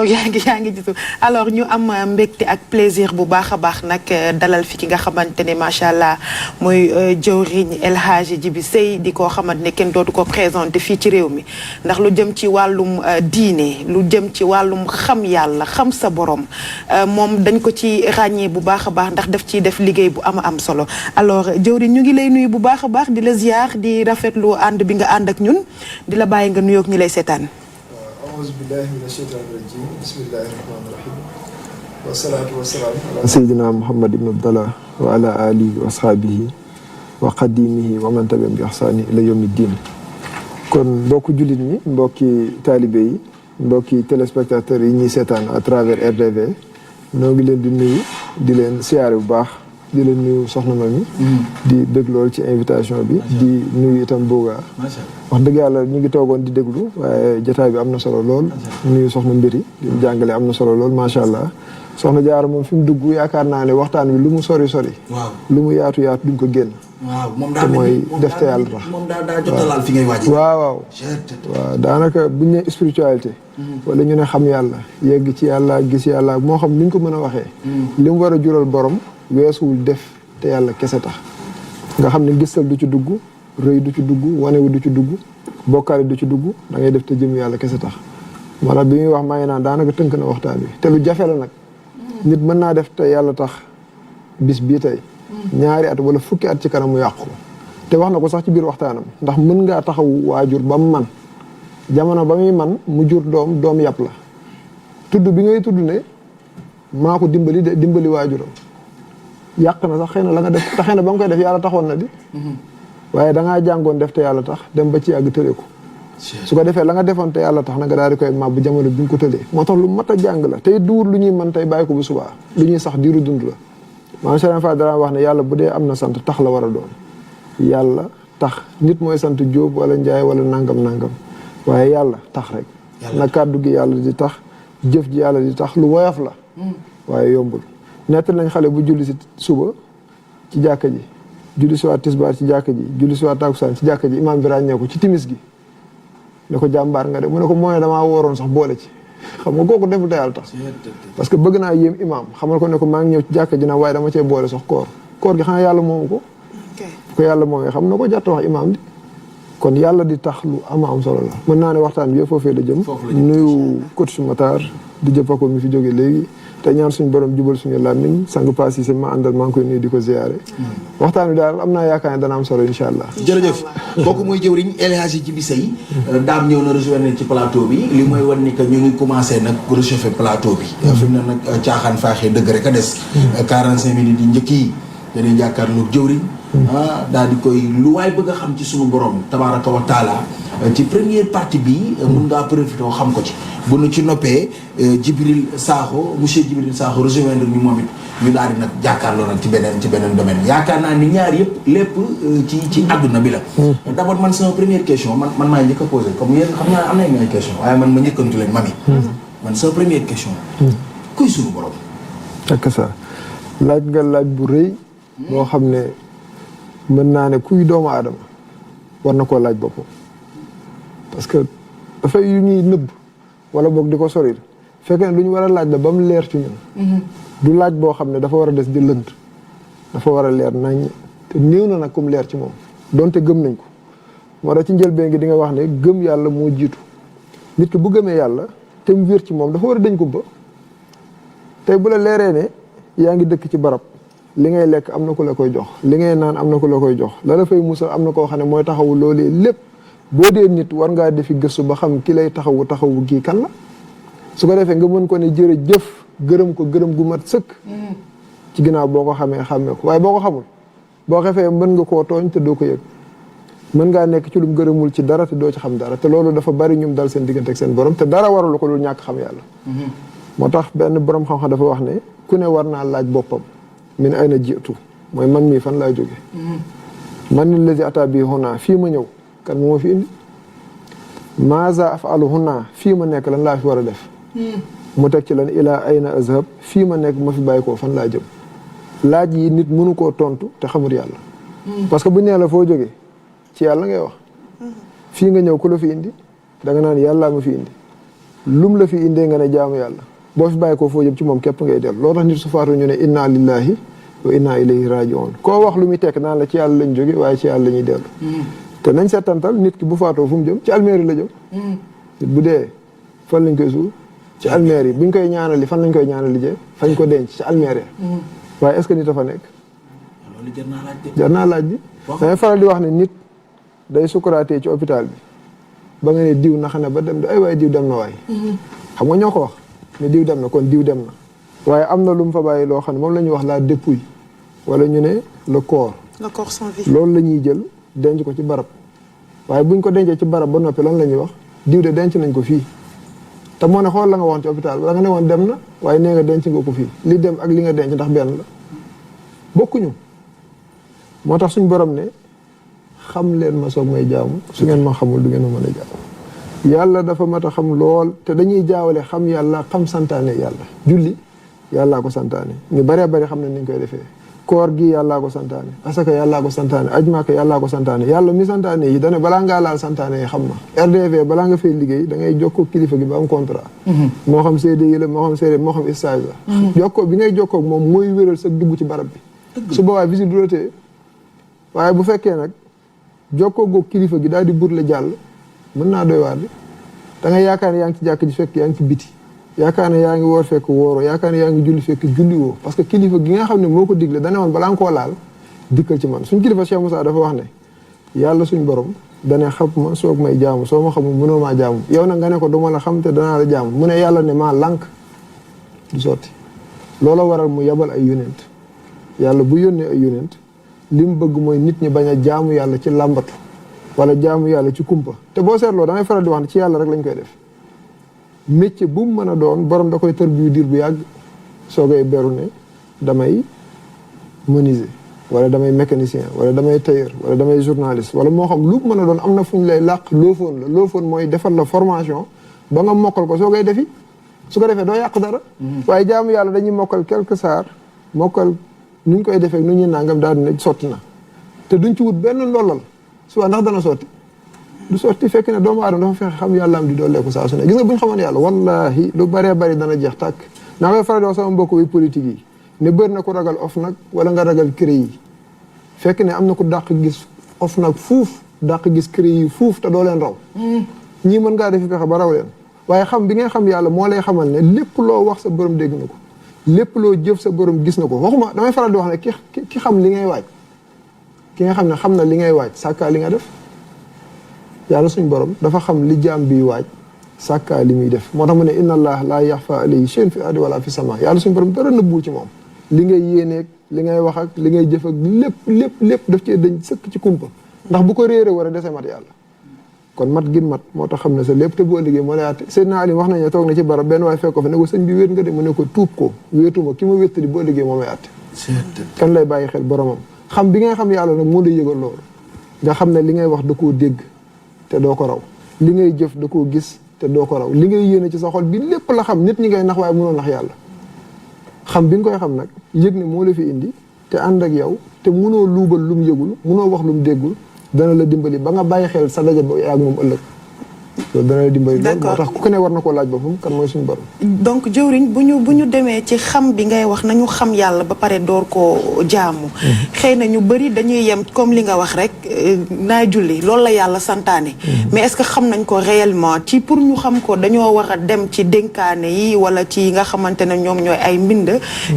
yaa ngi gisu alors ñu am mbégte ak plaisir bu baax a baax nag dalal fi ki nga xamante ne macha allah mooy jëwriñ El Hadji Djiby Sèye di koo xamante ne kenn dootu ko présenté fii ci réew mi ndax lu jëm ci wàllum diine lu jëm ci wàllum xam yàlla xam sa borom moom dañ ko ci ràññee bu baax a baax ndax daf ciy def liggéey bu am solo alors jëwriñ ñu ngi lay nuyu bu baax a baax di la ziar di rafetlu ànd bi nga ànd ak ñun di la bàyyi nga nuyoog ñi lay seetaan. أعوذ بالله من الشيطان الرجيم بسم الله الرحمن الرحيم والصلاة والسلام على سيدنا محمد بن عبد الله وعلى آله وأصحابه وقديمه ومن تبعهم بإحسان إلى يوم الدين kon mbokki jullit ñi mbokki taalibe yi mbokki téléspectateurs yi ñuy seetaan à travers RDV noo ngi leen di nuyu di leen siyaare bu baax di leen nuyu soxna Mami di bëgg lool ci invitation bi di nuyu itam Boga wax dëgg yàlla ñu ngi toogoon di déglu waaye jotaay bi am na solo lool nuyu soxna Mbiri di jàngale am na solo lool macha allah soxna Jaara moom fi mu dugg yaakaar naa ne waxtaan bi lu mu sori lu mu yaatu duñ ko génn moom daal mooy def te yàlla tax moom daa jotalaal fi ngay waaj waaw daanaka buñ ne spiritualité wala ñu ne xam yàlla yegg ci yàlla gis yàlla moo xam ni ñu ko mën a waxee li mu war a jural borom weesuwul def te yàlla kese tax nga xam ne gisal du ci dugg rëy du ci dugg wanewu du ci dugg bokkaale du ci dugg da ngay def te jëm yàlla kese tax moo tax bi muy wax maa ngi naan daanaka tënk na waxtaan bi te lu jafe la nag nit mën naa def te yàlla tax bis bii tey ñaari at wala fukki at ci kanam mu yàqu te wax na ko sax ci biir waxtaanam ndax mën ngaa taxaw waajur ba mu man jamono ba muy man mu jur doom yàpp la tudd bi ngay tudd ne maa ko dimbali waajuram yàq na sax xëy na la nga def te xëy na ba nga koy def yàlla taxoon na di waaye dangaa jàngoon def te yàlla tax dem ba ci yàgg tële ko su ko defee la nga defoon te yàlla tax na nga daal di koy màbb jamono bi nga ko tëlee moo tax lu mat a jàng la tey duur lu ñuy mën tey bàyyi ko bu subaa lu ñuy sax diiru dund la maanaam Serigne Fall dara wax ne yàlla bu dee am na sant tax la war a doon yàlla tax nit mooy sant Jóob wala Njaay wala nangam waaye yàlla tax rek na kàddu gi yàlla di tax jëf ji yàlla di tax lu woyof la waaye yombul nett nañ xale bu julli si suba ci jàkka ji julli si waat tisbaar ci jàkka ji julli si waat takusaan ci jàkka ji imaam bi ràññee ko ci timis gi ne ko jàmbaar nga de mu ne ko mooy damaa wooroon sax boole ci xam nga kooku deful te yàlla tax parce que bëgg naa yéem imaam xamal ko ne ko maa ngi ñëw ci jàkka ji nag waaye dama cee boole sax koor gi xanaa yàlla moomu ko ko yàlla moomee xam na ko jàtt wax imaam di kon yàlla di tax lu am solo la mën naa ne waxtaan bi yëpp foofee la jëm nuyu coach Matar di jëppako mi fi jóge léegi te ñaan suñu borom jubal suñu làmmiñ sang paas yi ma àndal maa ngi koy nuyu di ko ziyaare waxtaan bi daal am naa yaakaar ne dana am solo incha allah jërëjëf kooku mooy jëwriñ El Hadji Djiby Sèye daam ñëw na rejoindre ci plateau bi li mooy wan ni que ñu ngi commencé nag réchauffer plateau bi fi mu ne nag caaxaan faaxee dëgg rek a des 45 minutes yi njëkk yi dañuy jàkkaarloog jëwriñ daal di koy lu waay bëgg a xam ci suñu borom tabaraka wa taala ci première partie bi mun ngaa profité xam ko ci bu nu ci noppee Djibril Sakho monsieur Djibril Sakho rejoindre ñu moom it ñu daal di nag jàkkaarloo nag ci beneen domaine yaakaar naa ni ñaar yëpp lépp ci àdduna bi la d'abord man sama première question man maay njëkk a posé comme yéen xam naa am nañ ay question waaye man ma njëkkantu leen mami man sama première question kuy suñu borom ak ça laaj nga laaj bu rëy boo xam ne mën naa ne kuy doomu aadama war na koo laaj boppam parce que dafay yu ñuy nëbb wala boog di ko sorir fekk ne lu ñu war a laaj la ba mu leer ci ñun du laaj boo xam ne dafa war a des di lënt dafa war a leer nañ te néew na nag comme leer ci moom donte gëm nañ ko moo tax ci njëlbeen gi di nga wax ne gëm yàlla moo jiitu nit ki bu gëmee yàlla te mu wér ci moom dafa war a dañ ko ba tey bu la leeree ne yaa ngi dëkk ci barab li ngay lekk am na ku la koy jox li ngay naan am na ku la koy jox la la fay musal am na koo xam ne mooy taxawu loolee lépp boo dee nit war ngaa defi gëstu ba xam ki lay taxawu kii kan la su ko defee nga mën ko ne jërëjëf gërëm ko gërëm gu mat sëkk ci ginnaaw boo ko xamee ko waaye boo ko xamul boo xefee mën nga koo tooñ te doo ko yëg mën ngaa nekk ci lu mu gërëmul ci dara te doo ci xam dara te loolu dafa bari ñum dal seen diggante ak seen borom te dara waralu ko lu ñàkk xam yàlla moo tax benn borom xam-xam dafa wax ne ku ne war naa laaj boppam min ayna jiitu mooy man mii fan laa jóge man ni lazi ata bi huna fii ma ñëw kan moo ma fi indi maaza afalu huna fii ma nekk lan laa fi war a def mu teg ci lan ilaa ayna azhab fii ma nekk ma fi bàyyi koo fan laa jëm laaj yi nit mënu koo tontu te xamul yàlla parce que bu nee la foo jógee ci yàlla ngay wax fii nga ñëw ku la fi indi da nga naan yàllaa ma fi indi lum la fi indee nga ne jaamu yàlla boo fi bàyyi ko foo jëm ci moom képp ngay dellu loo tax nit su faatu ñu ne inna lillahi wa inna ilayhi rajiun koo wax lu muy tekk naan la ci yàlla lañ jóge waaye ci yàlla la ñuy dellu te nañ seetantal nit ki bu faatoo fu mu jëm ci almeeri la jëm nit bu dee fan lañ koy suul ci almeer yi buñ koy ñaanali fan lañ koy ñaanali jee fañ ko denc ci almeer yi waaye est-ce que nit a fa nekk loolu jar naa laaj bi damay faral di wax ne nit day sukuraatee ci hôpital bi ba nga ne diw naxa ne ba dem ay waaye diw dem na waay xam nga ñoo ko wax ne diw dem na kon diw dem na waaye am na lu mu fa bàyyi loo xam ne moom la ñuy wax la dépouille wala ñu ne le corps sans vie loolu la ñuy jël denc ko ci barab waaye buñ ko dencee ci barab ba noppi lan la ñuy wax diw de denc nañ ko fii te moo ne xool la nga waxoon ci hôpital ba nga ne woon dem na waaye nee nga denc nga ko fii li dem ak li nga denc ndax benn la bokkuñu moo tax suñ borom ne xam leen ma soog may jaamu su ngeen ma xamul du ngeen ma mën a jaamu yàlla dafa mat a xam lool te dañuy jaawale xam yàlla xam santaane yàlla julli yàllaa ko santaane ñu baree bari xam ne ni ñu koy defee koor gi yàllaa ko santaane asaka yàllaa ko santaane ajmaaka yàllaa ko santaane yàlla mi santaane yi dane balaa ngaa laal santaane yi xam na RDV balaa nga fay liggéey da ngay jokkoo kilifa gi ba am contrat moo xam CDI la moo xam CD moo xam stage la jokkoo bi ngay jokkoo moom mooy wéral sa dugg ci barab bi su boobaa visite du la téye waaye bu fekkee nag jokkoo goog kilifa gi daal di burle jàll mën naa doy waar bi da ngay yaakaar ne yaa ngi ci jàkk ji fekk yaa ngi ci biti yaakaar ne yaa ngi woor fekk wooroo yaakaar ne yaa ngi julli fekk julli woo parce que kilifa gi nga xam ne moo ko digle dane woon balaa nga koo laal dikkal ci man suñ kilifa Cheikh Moussa dafa wax ne yàlla suñ borom dane xam ma soog may jaamu soo ma xamul mënoo maa jaamu yow nag nga ne ko duma la xam te danaa la jaamu mu ne yàlla ne maa lànk du sotti loola waral mu yabal ay yonent yàlla bu yónnee ay yonent li mu bëgg mooy nit ñi bañ a jaamu yàlla ci làmbatu wala jaamu yàlla ci kumpa te boo seetloo damay faral di wax ne ci yàlla rek lañ koy def métier bu mu mën a doon borom da koy tër bi diir bu yàgg soogay beru ne damay menuisier wala damay mécanicien wala damay tailleur wala damay journaliste wala moo xam lu mën a doon am na fu ñu lay làq loofoon la loofoon mooy defal la formation ba nga mokkal ko soogay defi su ko defee doo yàq dara waaye jaamu yàlla dañuy mokkal quelque saar mokkal nu ñu koy defee nu ñuy nangam daal di ne sotti na te duñ ci wut benn ndollal suba ndax dana sotti du sotti fekk ne doomu aadama dafa fexe xam yàlla am di dooleeku saa su ne gis nga bu ñu xamoon yàlla wallahi lu bëree bëri dana jeex tàkk naa koy faral di wax sama mbokk bi politique yi ne bëri na ku ragal OFNAC wala nga ragal CREI yi fekk ne am na ku dàq gis OFNAC fuuf dàq gis CREI yi fuuf te doo leen raw ñii mën ngaa defi fexe ba raw leen waaye xam bi ngay xam yàlla moo lay xamal ne lépp loo wax sa borom dégg na ko lépp loo jëf sa borom gis na ko waxuma damay faral di wax ne ki xam li ngay waaj ki nga xam ne xam na li ngay waaj sàkkaa li nga def yàlla suñ borom dafa xam li jaam bi waaj sàkkaa li muy def moo tax mu ne inna allah laa yaxfa alayhi shay'un fi ardi wala fi sama yàlla suñ borom dara nëbbuwul ci moom li ngay yéeneeg li ngay wax ak li ngay jëf ak lépp daf cee dañ sëkk ci kumpa ndax bu ko réere war a dese mat yàlla kon mat gin mat moo tax xam ne sa lépp te boo liggéey moo lay àtte Seydina Ali wax nañ ne toog na ci barab benn waaye fekk ko fa ne ko sëñ bi wéet nga de mu ne ko tuub ko wéetuma ki ma wéttali boo liggéey moo may àtte kan lay bàyyi xel boromam xam bi ngay xam yàlla nag moo lay yëgal loolu nga xam ne li ngay wax da koo dégg te doo ko raw li ngay jëf da koo gis te doo ko raw li ngay yéene ci sa xol bi lépp la xam nit ñi ngay nax waaye mënoo nax yàlla xam bi nga koy xam nag yëg ne moo la fi indi te ànd ak yow te mënoo luubal lu mu yëgul mënoo wax lu mu déggul dana la dimbali ba nga bàyyi xel sa daje ba yaag moom ëllëg loolu dana la dimbali loolu moo tax ku ko ne war na koo laaj boppam kan mooy suñu borom donc jëwriñ bu ñu demee ci xam bi ngay wax nañu xam yàlla ba pare door koo jaamu xëy na ñu bëri dañuy yem comme li nga wax rek naay julli loolu la yàlla santaane mais est-ce que xam nañ ko réellement ci pour ñu xam ko dañoo war a dem ci dénkaane yi wala ci nga xamante ne ñoom ñooy ay mbind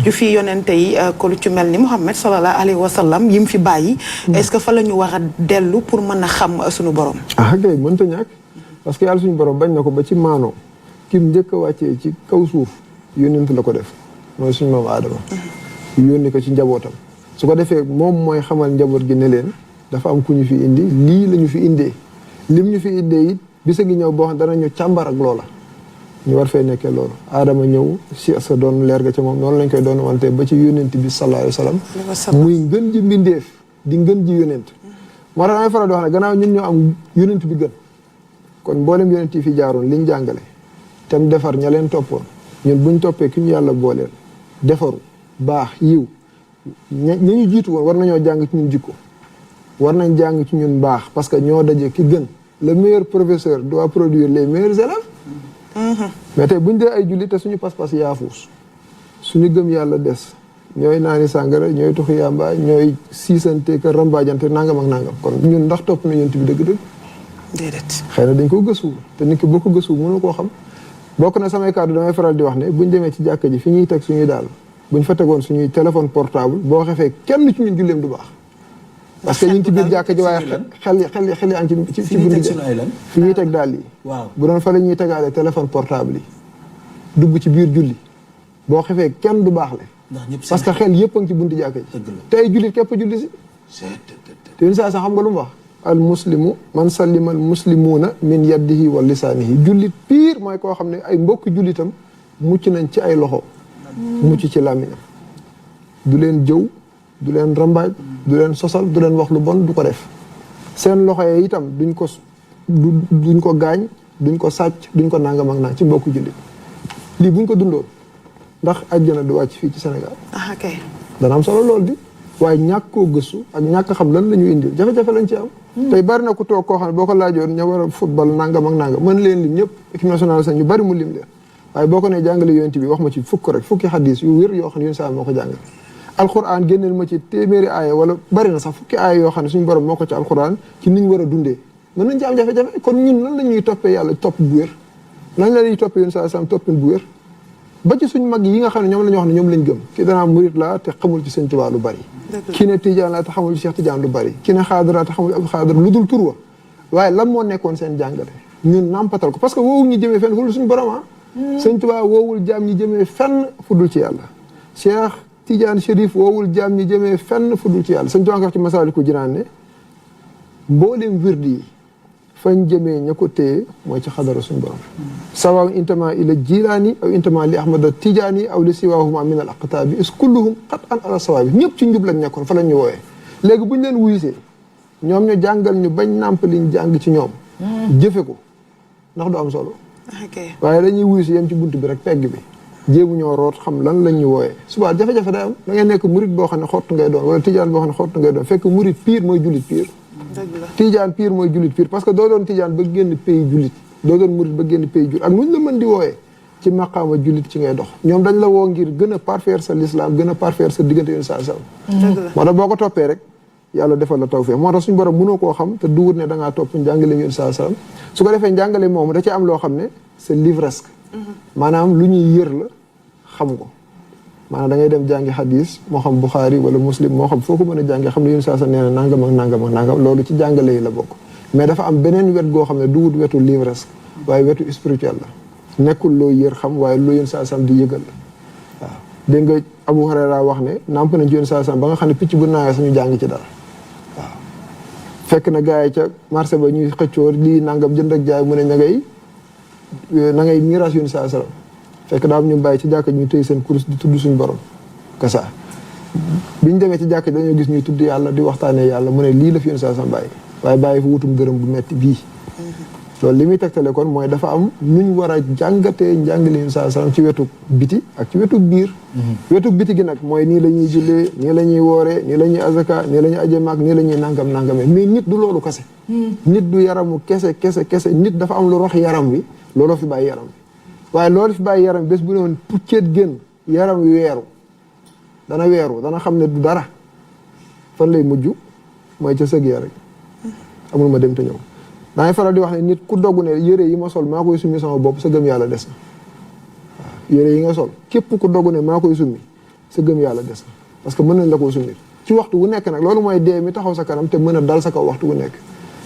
yu fi yonente yi ko lu ci mel ni Muhammad sallallahu alayhi wa sallam yi mu fi bàyyi est-ce que fa la ñu war a dellu pour mën a xam suñu borom kay mënta ñàkk parce que yàlla suñu borom bañ na ko ba ci maanoo kim njëkk a wàccee ci kaw suuf yónnent la ko def mooy suñu maam Aadama yónni ko ci njabootam su ko defee moom mooy xamal njaboot gi ne leen dafa am ku ñu fi indi lii la ñu fi indee lim ñu fi indee it bisa ngi ñëw boo xam dana ñu càmbar ak loola ñu war fay nekkee loolu Aadama ñëw si sa doon leer ga ca moom noonu lañ koy doon wante ba ci yónnent bi sallallahu alayhi wa sallam muy ngën ji mbindeef di ngën ji yónnent moo tax damay faral di wax ne gannaaw ñun ñoo am yónnent bi gën kon mboolem yonent yi fi jaaroon liñ jàngale te mu defar ña leen toppoon ñun buñ toppee ki ñu yàlla booleel defaru baax yiw ña ñu jiitu woon war nañoo jàng ci ñun jikko war nañ jàng ci ñun baax parce que ñoo daje ki gën le meilleur professeur doit produire les meilleurs élèves mais tey buñ dee ay jullit te suñu pas-pas yaafuus suñu gëm yàlla des ñooy naani sàngara ñooy tuxi yàmba ñooy siisante ka rambaajante nangam ak nangam kon ñun ndax topp na yonent bi dëgg-dëgg déedéet xëy na dañ ko gëstu te nit ki boo ko gëstu mënu koo xam bokk na samay kàddu damay faral di wax ne buñ demee ci jàkka ji fi ñuy teg suñuy daal buñ fa tegoon suñuy téléphone portable boo xefee kenn ci ñun julleem du baax parce que ñu ngi ci biir jàkka ji waaye xel yaa ngi ci bunt fi ñuy teg daal yi waaw bu doon fa la ñuy tegaale téléphone portable yi dugg ci biir julli boo xefee kenn du baax le parce que xel yëpp a ngi ci buntu jàkka ji te ay jullit képp julli si te une saa sax xam nga lu mu wax al muslimu man sallima al muslimuuna min yadihi wa lisaanihi jullit pire mooy koo xam ne ay mbokk jullitam mucc nañ ci ay loxo mucc ci làmmiñam du leen jëw du leen rambaaj du leen sosal du leen wax lu bon du ko def seen loxo yi itam duñ ko gaañ duñ ko sàcc duñ ko nangam ak nang ci mbokk jullit lii buñ ko dundoon ndax àjjana du wàcc fii ci Sénégal kay dana am solo lool di waaye ñàkk koo gëstu ak ñàkk xam lan la ñu indil jafe-jafe lañ ci am tey bari na ku toog koo xam ne boo ko laajoon ña war a football nangam ak nangam mën leen lim ñëpp équipe nationale sax ñu bari mu lim leen waaye boo ko nee jàngale yonent bi wax ma ci fukki xadis yu wér yoo xam ne yéen saa moo ko jàngale alxuraan génneel ma ci téeméeri aaya wala bari na sax fukki aaya yoo xam ne suñu borom moo ko ci alxuraan ci niñ war a dundee mën nañ ci am jafe-jafe kon ñun lan la ñuy toppee yàlla topp bu wér lan la ñuy toppee yéen saa sam toppin bu wér ba ci suñ mag yi nga xam ne ñoom la ñu wax ne ñoom lañ gëm ki danaa murit la te xamul ci sëñ Tuubaa lu bari ki ne Tijaan la te xamul ci Cheikh Tijaan lu bari ki ne xaadar la te xamul Abdu Xaadar lu dul tur wa waaye lan moo nekkoon seen jàngale ñun nampatal ko parce que woowul ñu jëmee fenn fu dul suñu borom sëñ Tuubaa woowul jaam ñi jëmee fenn fu dul ci yàlla Cheikh Tijaan Chérif woowul jaam ñi jëmee fenn fu dul ci yàlla sëñ Tuubaa nga wax ci Masaalikul Jinaan ne mbooleem wirdi yi fañ jëmee ña ko téye mooy ci xadara suñu borom sawaw intama ila jilaani aw intama li ahmada tijaani aw li siwaahuma min al aqtaabi is kulluhum qat an ala sawaabi ñëpp ci njub lañ nekkoon fa lañ ñu wooyee léegi buñ leen wuyusee ñoom ñu jàngal ñu bañ nàmp liñ jàng ci ñoom jëfe ko ndax du am solo waaye dañuy wuyusi yem ci bunt bi rek pegg bi jéemu ñoo root xam lan lañ ñu wooyee suba jafe-jafe day am da ngay nekk murit boo xam ne xott ngay doon wala tijaan boo xam ne xott ngay doon fekk murit pire mooy jullit pire tijaan pire mooy jullit pire parce que doo doon tijaan ba génn pays jullit doo doon murit ba génn pays jullit ak nuñ la mën di wooyee ci maqaama jullit ci ngay dox ñoom dañ la woo ngir gën a parfaire sa l'islam gën a parfaire sa diggante yoon saa sam moo tax boo ko toppee rek yàlla defal la tawfeex moo tax suñu borom mënoo koo xam te duwut ne da ngaa topp njàngale yoon saa sam su ko defee njàngale moomu da ci am loo xam ne c'est livresque maanaam lu ñuy yër la xam ko maanaam da ngay dem jàngi xadis moo xam Buxaari wala Muslim moo xam foo ko mën a jàngi xam ne yéen saa sa nee na nangam ak nangam ak nangam loolu ci jàngale yi la bokk mais dafa am beneen wet goo xam ne du wut wetu livresque waaye wetu spirituel la nekkul loo yër xam waaye loo yéen saa sam di yëgal la waaw dégg nga Abu Hurayra wax ne namp nañ ci yéen saa sam ba nga xam ne picc bu naawee sañu jàng ci dara waaw fekk na gars yi ca marché ba ñuy xëccoo lii nangam jënd ak jaay mu ne na ngay miiras yéen saa sam fekk daa am ñu bàyyi ci jàkka ñuy tëy seen kurus di tudd suñu borom kasa biñ demee ci jàkka dañoo gis ñuy tudd yàlla di waxtaanee yàlla mu ne lii la fi yoon saa sam bàyyi waaye bàyyi fa wutum dërëm bu metti bii loolu li muy tegtale kon mooy dafa am nuñ war a jàngatee njàngale yoon saa sam ci wetu biti ak ci wetu biir wetu biti gi nag mooy nii la ñuy jullee nii la ñuy wooree nii la ñuy azaka nii la ñuy aje maak nii la ñuy nangame mais nit du loolu kese nit du yaramu kese nit dafa am lu rox yaram wi looloo fi bàyyi yaram wi waaye loolu fi bàyyi yaram bés bu ne woon pucceet génn yaram wi weeru dana xam ne du dara fan lay mujj mooy ca sëg ya rek amul ma dem te ñëw dangay faral di wax ne nit ku dogg ne yére yi ma sol maa koy summi sama bopp sa gëm yàlla des na waaw yére yi nga sol képp ku dogg ne maa koy summi sa gëm yàlla des na parce que mën nañ la koo summi ci waxtu wu nekk nag loolu mooy dee mi taxaw sa kanam te mën a dal sa kaw waxtu wu nekk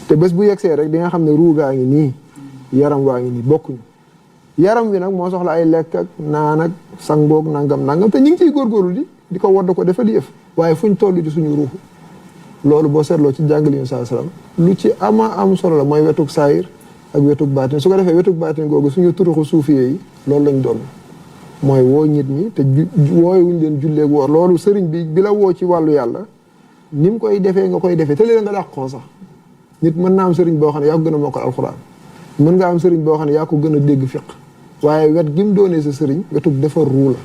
te bés bu yegsee rek di nga xam ne ruugaa ngi nii yaram waa ngi nii bokkuñu yaram wi nag moo soxla ay lekk ak naan ak sangoog nangam te ñu ngi ciy góorgóorlu di ko wadd ko defal yëf waaye fuñ toll ci suñu ruuxu loolu boo seetloo ci jàngale yoon saa salaam lu ci am solo la mooy wetug saayir ak wetug baatin su ko defee wetug baatin googu suñu turuxu suufiyee yi loolu lañ doon mooy woo nit ñi te woowuñ leen julleeg woor loolu sëriñ bi la woo ci wàllu yàlla ni mu koy defee nga koy defee te léeg nga dàq ko sax nit mën naa am sëriñ boo xam ne yaa ko gën a mokkal alxuraan mën nga am sëriñ boo xam ne yaa ko gën a dégg fiq waaye wet gi mu doonee sa sëriñ wetug defar ruu la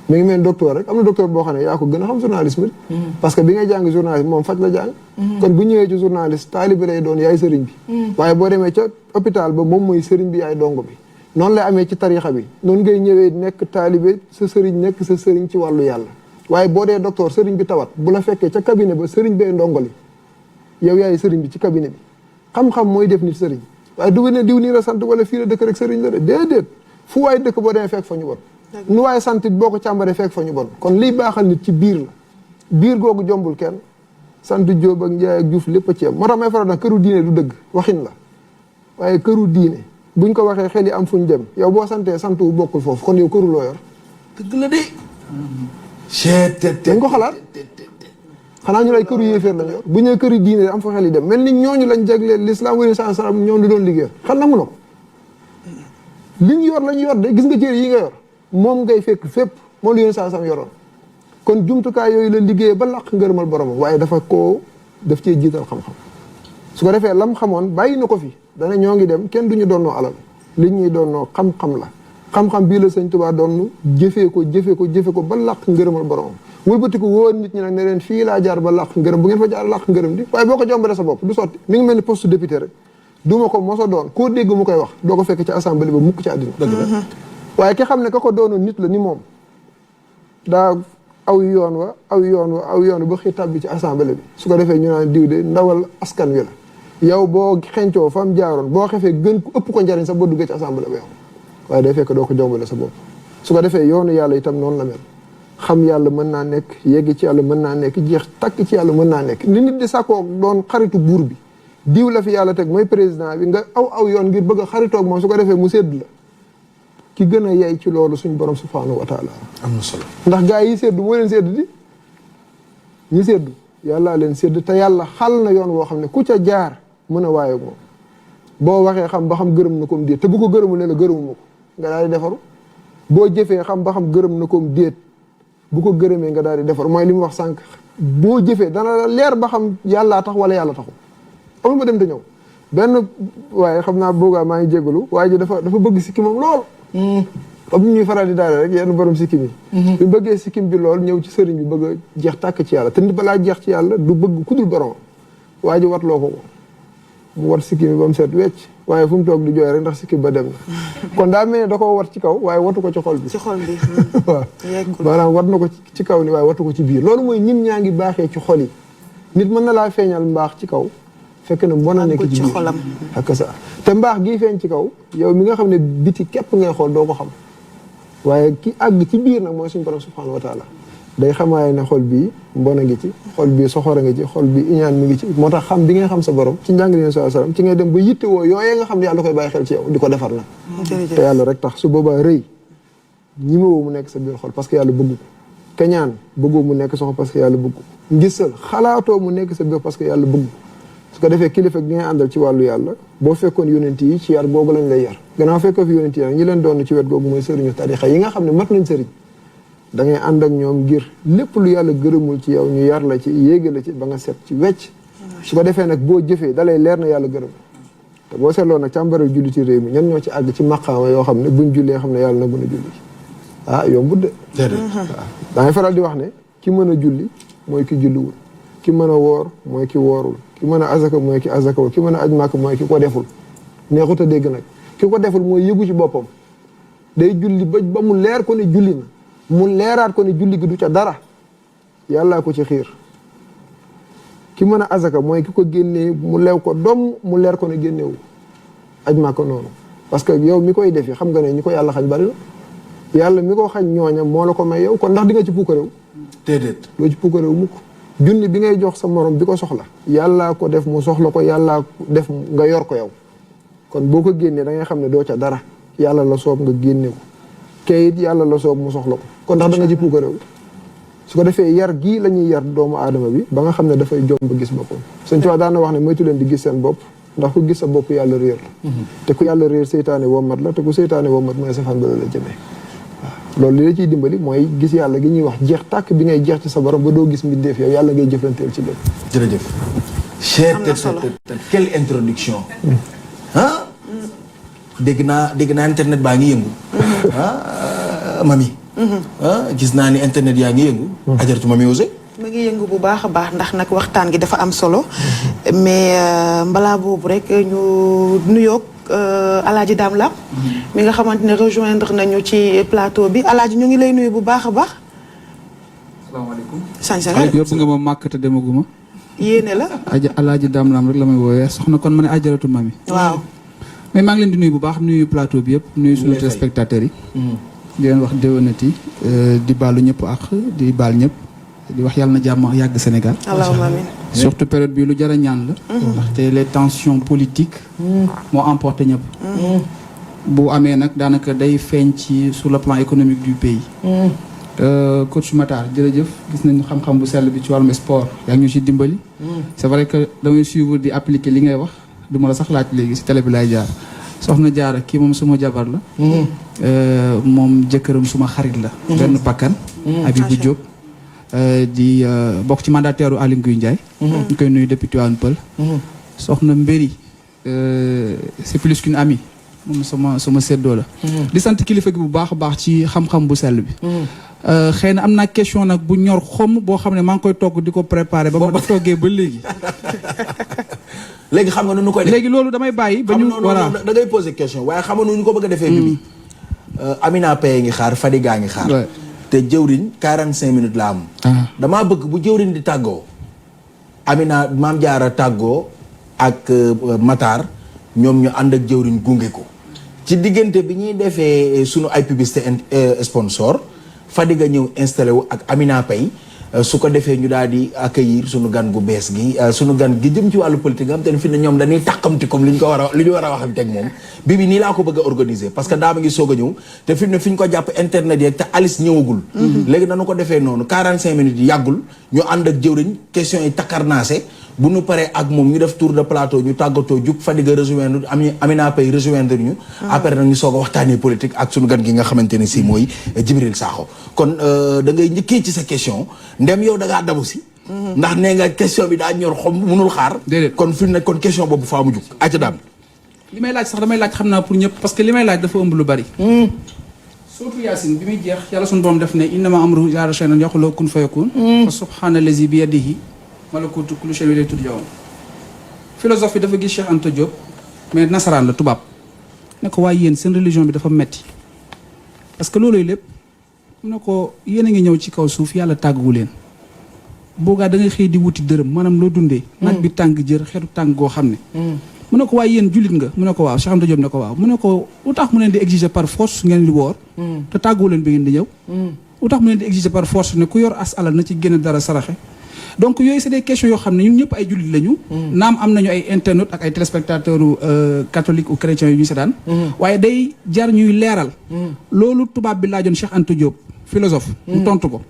mi ngi mel docteur rek am na docteur boo xam ne yaa ko gën a xam journalisme parce que bi ngay jàng journalisme moom faj la jàng kon bu ñëwee ci journaliste taalibe lay doon yaay sëriñ bi waaye boo demee ca hôpital ba moom mooy sëriñ bi yaay dongo bi noonu lay amee ci tariixa bi noonu ngay ñëwee nekk taalibe sa sëriñ nekk sa sëriñ ci wàllu yàlla waaye boo dee docteur sëriñ bi tawat bu la fekkee ca cabinet ba sëriñ bee ndongoli yow yaay sëriñ bi ci cabinet bi xam-xam mooy def nit sëriñ waaye du ne diw nii la sant wala fii la dëkk rek sëriñ la de déedéet fu waay dëkk boo demee fekk fa ñu bon nu waaye sant it boo ko càmbaree fekk fa ñu bon kon liy baaxal nit ci biir la biir googu jombul kenn sant Jóob ak Njaay ak Juuf lépp a ci yam moo tax may faral nag këru diine du dëgg waxin la waaye këru diine buñ ko waxee xel yi am fuñ dem yow boo santee sant wu bokkul foofu kon yow këru loo yor dëgg la de dañ ko xalaat xanaa ñu lay këru yéeféer lañ yor bu ñëwee këru diine am fa xel yi dem mel ni ñooñu lañ jagleel l'islam wéne sa salam ñoom du doon liggéey xam nangu na ko li ñu yor lañ yor de gis nga cër yi nga yor moom ngay fekk fépp moom la yéne sa salam yoroon kon jumtukaay yooyu la liggéeyee ba làq ngërëmal boromam waaye dafa koo daf cee jiital xam-xam su ko defee lam xamoon bàyyi na ko fi dana ñoo ngi dem kenn duñu doonnoo alal li ñuy doonnoo xam-xam la xam-xam bii la sëñ Tuubaa doon jëfee ko ba làq ngërëmal boromam wëlbati ko wóor nit ñi nag ne leen fii laa jaar ba làq ngërëm bu ngeen fa jaar làq ngërëm di waaye boo ko jombale sa bopp du sotti mi ngi mel ni poste député rek duma ko mosa doon koo dégg mu koy wax doo ko fekk ci assemblée ba mukk ci àddina dëgg la waaye ki xam ne ka ko doonoon nit la ni moom daa aw yoon wa ba xëy tàbbi ci assemblée bi su ko defee ñu naan diw de ndawal askan wi la yow boo xencoo fa mu jaaroon boo xefee gën ko ëpp ko njariñ sax boo duggee ci assemblée ba yow waaye day fekk doo ko jombale sa bopp su ko defee yoonu yàlla itam noonu la mel xam yàlla mën naa nekk yegg ci yàlla mën naa nekk jeex takk ci yàlla mën naa nekk ni nit di sàkkoo doon xaritu buur bi diw la fi yàlla teg mooy président bi nga aw yoon ngir bëgg a xaritoog moom su ko defee mu sédd la ki gën a yey ci loolu suñ borom subhaanahu wa taala am na solo ndax gaa yi séddu moo leen sédd di ñi séddu yàllaa leen sédd te yàlla xal na yoon woo xam ne ku ca jaar mën a waaye moom boo waxee xam ba xam gërëm na koom déet te bu ko gërëmul ne la gërëmuma ko nga daal di defaru boo jëfee xam ba xam gërëm na koom déet bu ko gërëmee nga daal di defaru mooy li mu wax sànq boo jëfee dana la leer ba xam yàllaa tax wala yàlla taxu amul ma dem te ñëw benn waaye xam naa boogaa maa ngi jégalu waaye ji dafa bëgg sikki moom lool comme ñuy faral di daale rek yenn borom sikkim yi bi bëggee sikkim bi lool ñëw ci sëriñ bi bëgg a jeex tàkk ci yàlla te nit balaa jeex ci yàlla du bëgg ku dul borom waa ji wat loo ko mu wat sikkim bi ba mu set wecc waaye fu mu toog di jooy rek ndax sikkim ba dem na kon daa mel ne da koo wat ci kaw waaye watu ko ci xol bi ci xol bi waaw maanaam wat na ko ci kaw ni waaye watu ko ci biir loolu mooy ñin ñaa ngi baaxee ci xol yi nit mën na laa feeñal mbaax ci kaw fekk na mën a nekk ci biir xolam ak sa te mbaax gii feeñ ci kaw yow mi nga xam ne biti képp ngay xool doo ko xam waaye ki àgg ci biir nag mooy suñu borom subhanahu wa taala day xamaaye ne xol bii mbon a ngi ci xol bii soxor a ngi ci xol bii iñaan mi ngi ci moo tax xam bi ngay xam sa borom ci njàngale sallallahu alayhi wasallam ci ngay dem ba yitte woo yooyee nga xam ne yàlla koy bàyyi xel ci yow di ko defar nag te yàlla rek tax su boobaa rëy ñi ma woo mu nekk sa biir xol parce que yàlla bëgg ko keñaan bëggoo mu nekk sa xol parce que yàlla bëgg ko ngisal xalaatoo mu nekk sa biir parce que yàlla bëgg ko su ko defee kilifa gi ngay àndal ci wàllu yàlla boo fekkoon yonent yi ci yar boobu lañ lay yar gannaaw fekkoo fi yonent yi nag ñi leen doon ci wet googu mooy sëriñu tarixa yi nga xam ne mat nañ sëriñ da ngay ànd ak ñoom ngir lépp lu yàlla gërëmul ci yow ñu yar la ci yéege la ci ba nga set ci wecc su ko defee nag boo jëfee dalay leer na yàlla gërëm te boo seetloo nag càmbaral julli ci réew mi ñan ñoo ci àgg ci maqaama yoo xam ne buñ jullee xam ne yàlla na gën a julli yombut de waaw da ngay faral di wax ne ki mën a julli mooy ki julliwul ki mën a woor mooy ki woorul ki mën a azaka mooy ki azakawul ki mën a aj màkk mooy ki ko deful neexut a dégg nag ki ko deful mooy yëgu ci boppam day julli ba mu leer ko ne julli na mu leeraat ko ne julli gi du ca dara yàllaa ko ci xiir ki mën a azaka mooy ki ko génnee mu lew ko doom mu leer ko ne génnewu aj màkk noonu parce que yow mi koy defi xam nga ne ñi ko yàlla xañ bari la yàlla mi ko xañ ñooña moo la ko may yow kon ndax di nga ci puukaréew déedéet doo ci puukaréew mukk junni bi ngay jox sa morom bi ko soxla yàllaa ko def mu soxla ko yàllaa def nga yor ko yow kon boo ko génnee da ngay xam ne doo ca dara yàlla la soob nga génne ko kayit yàlla la soob mu soxla ko kon ndax da nga ci puukaréew su ko defee yar gii la ñuy yar doomu aadama bi ba nga xam ne dafay jomb gis boppam Sëñ Tuubaa daan na wax ne moytu leen di gis seen bopp ndax ku gis sa bopp yàlla réer la te ku yàlla réer seytaane wommat la te ku seytaane wommat mooy safaan ba la jëmee waaw loolu li la ciy dimbali mooy gis yàlla gi ñuy wax jeex tàkk bi ngay jeex ci sa borom ba doo gis mbindeef yow yàlla ngay jëflanteel ci lépp jërëjëf am na solo quelle introduction dégg naa internet baa ngi yëngu mami gis naa ni internet yaa ngi yëngu ajaratu mami Ose ma ngi yëngu bu baax a baax ndax nag waxtaan gi dafa am solo mais mbalaa boobu rek ñu nuyoog Alaaji Dame Lam mi nga xamante ne rejoindre nañu ci plateau bi Alaaji ñu ngi lay nuyu bu baax a baax. salaamaaleykum. sañ-sañ yóbbu nga ma màkk te demaguma. yéene la. Alaaji Dame Lam rek la may woowee soxna kon ma ne ajaratu mami. waaw. mais maa ngi leen di nuyu bu baax nuyu plateau bi yëpp nuyu suñu téléspectateurs yi. di leen wax déwénati di baalu ñëpp ak di baal ñëpp di wax yàlla na jàmm yàgg Sénégal. allahumma amiin. surtout période bi lu jar a ñaan la. ndaxte les tensions politiques. moo emporté ñëpp. bu amee nag daanaka day feeñ ci sur le plan économique du pays. coach Matar jërëjëf gis nañu xam-xam bu sell bi ci wàllum sport yaa ngi ñu ci dimbali. c'est vrai que damay suivre di appliquer li ngay wax du ma la sax laaj léegi ci télé bi laay jaar soxna Jaara kii moom suma jabar la. moom jëkkëram suma xarit la. benn bakkan. Habibou Diop. di bokk ci mandataire u Aly Ngouille Ndiaye. ñu koy nuyu depuis Tivaouane Peulh. soxna Mbéri c'est plus qu'une amie moom sama séddoo la. di sant kilifa gi bu baax a baax ci xam-xam bu sell bi. xëy na am naa question nag bu ñor xom boo xam ne maa ngi koy togg di ko préparer ba ma toggee ba léegi. léegi xam nga nu koy def léegi loolu damay bàyyi. ba ñu voilà da ngay poser question waaye xam nga nu ñu ko bëgg a defee. bi Amina Paye ngi xaar Fadiga ngi xaar. te jëwriñ 45 minutes la am. damaa bëgg bu jëwriñ di tàggoo. Amina Maam Jaara tàggoo ak Matar ñoom ñu ànd ak jëwriñ gunge ko. ci diggante bi ñuy defee sunu ay publicité sponsor Fadiga ñëw installé wu ak Amina Paye su ko defee ñu daal di accueillir sunu gan gu bees gi sunu gan gi jëm ci wàllu politique nga xam te ne fi ne ñoom dañuy tàqamti comme li ñu war a waxante ak moom bi nii laa ko bëgg a organiser parce que daama ngi soog a ñëw te fi ne fi ñu ko jàpp internet yeeg te Alice ñëwagul léegi nañu ko defee noonu 45 minutes yi yàggul ñu ànd ak jëwriñ question yi takkarnaase bu ñu paree ak moom ñu def tour de plateau ñu tàggatoo jug Fadiga rejoindre Amina Paye rejoindre ñu après nag ñu soog a waxtaanee politique ak sunu gan gi nga xamante ne si mooy Djibril Sakho kon da ngay njëkkee ci sa question ndem yow da ngaa dabu si ndax nee nga question bi daa ñor xom mënul xaar kon fi mu ne kon question boobu faa mu jug aca daam li may laaj sax damay laaj xam naa pour ñëpp parce que li may laaj dafa ëmb lu bari surtout Yaasin bi muy jeex yàlla sunu borom def ne innama amruhu idaa araa shay'an an yaqula lahu kun fayakun fa subhaanallazi bi yadihi malakuutu kulli shay'in wa ilayhi turja'uun philosophe yi dafa gis Cheikh Anta Diop mais nasaraan la tubaab ne ko waaye yéen seen religion bi dafa metti parce que loolu lépp mu ne ko yéen a ngi ñëw ci kaw suuf yàlla tàgguwu leen boogaa da ngay xëy di wuti dërëm maanaam loo dundee naaj bi tàng jër xeetu tàng goo xam ne mu ne ko waaye yéen jullit nga mu ne ko waaw Cheikh Anta Diop ne ko waaw mu ne ko lu tax mu leen di exiger par force ngeen di woor te tàgguwu leen bi ngeen di ñëw lu tax mu leen di exiger par force ne ku yor as alal na ci génne dara saraxe donc yooyu c'est des questions yoo xam ne ñun ñëpp ay jullit lañu naam am nañu ay internautes ak ay téléspectateurs catholiques ou chrétiens yu ñu seetaan waaye day jar ñuy leeral loolu tubaab bi laajoon Cheikh Anta Diop philosophe mu tontu ko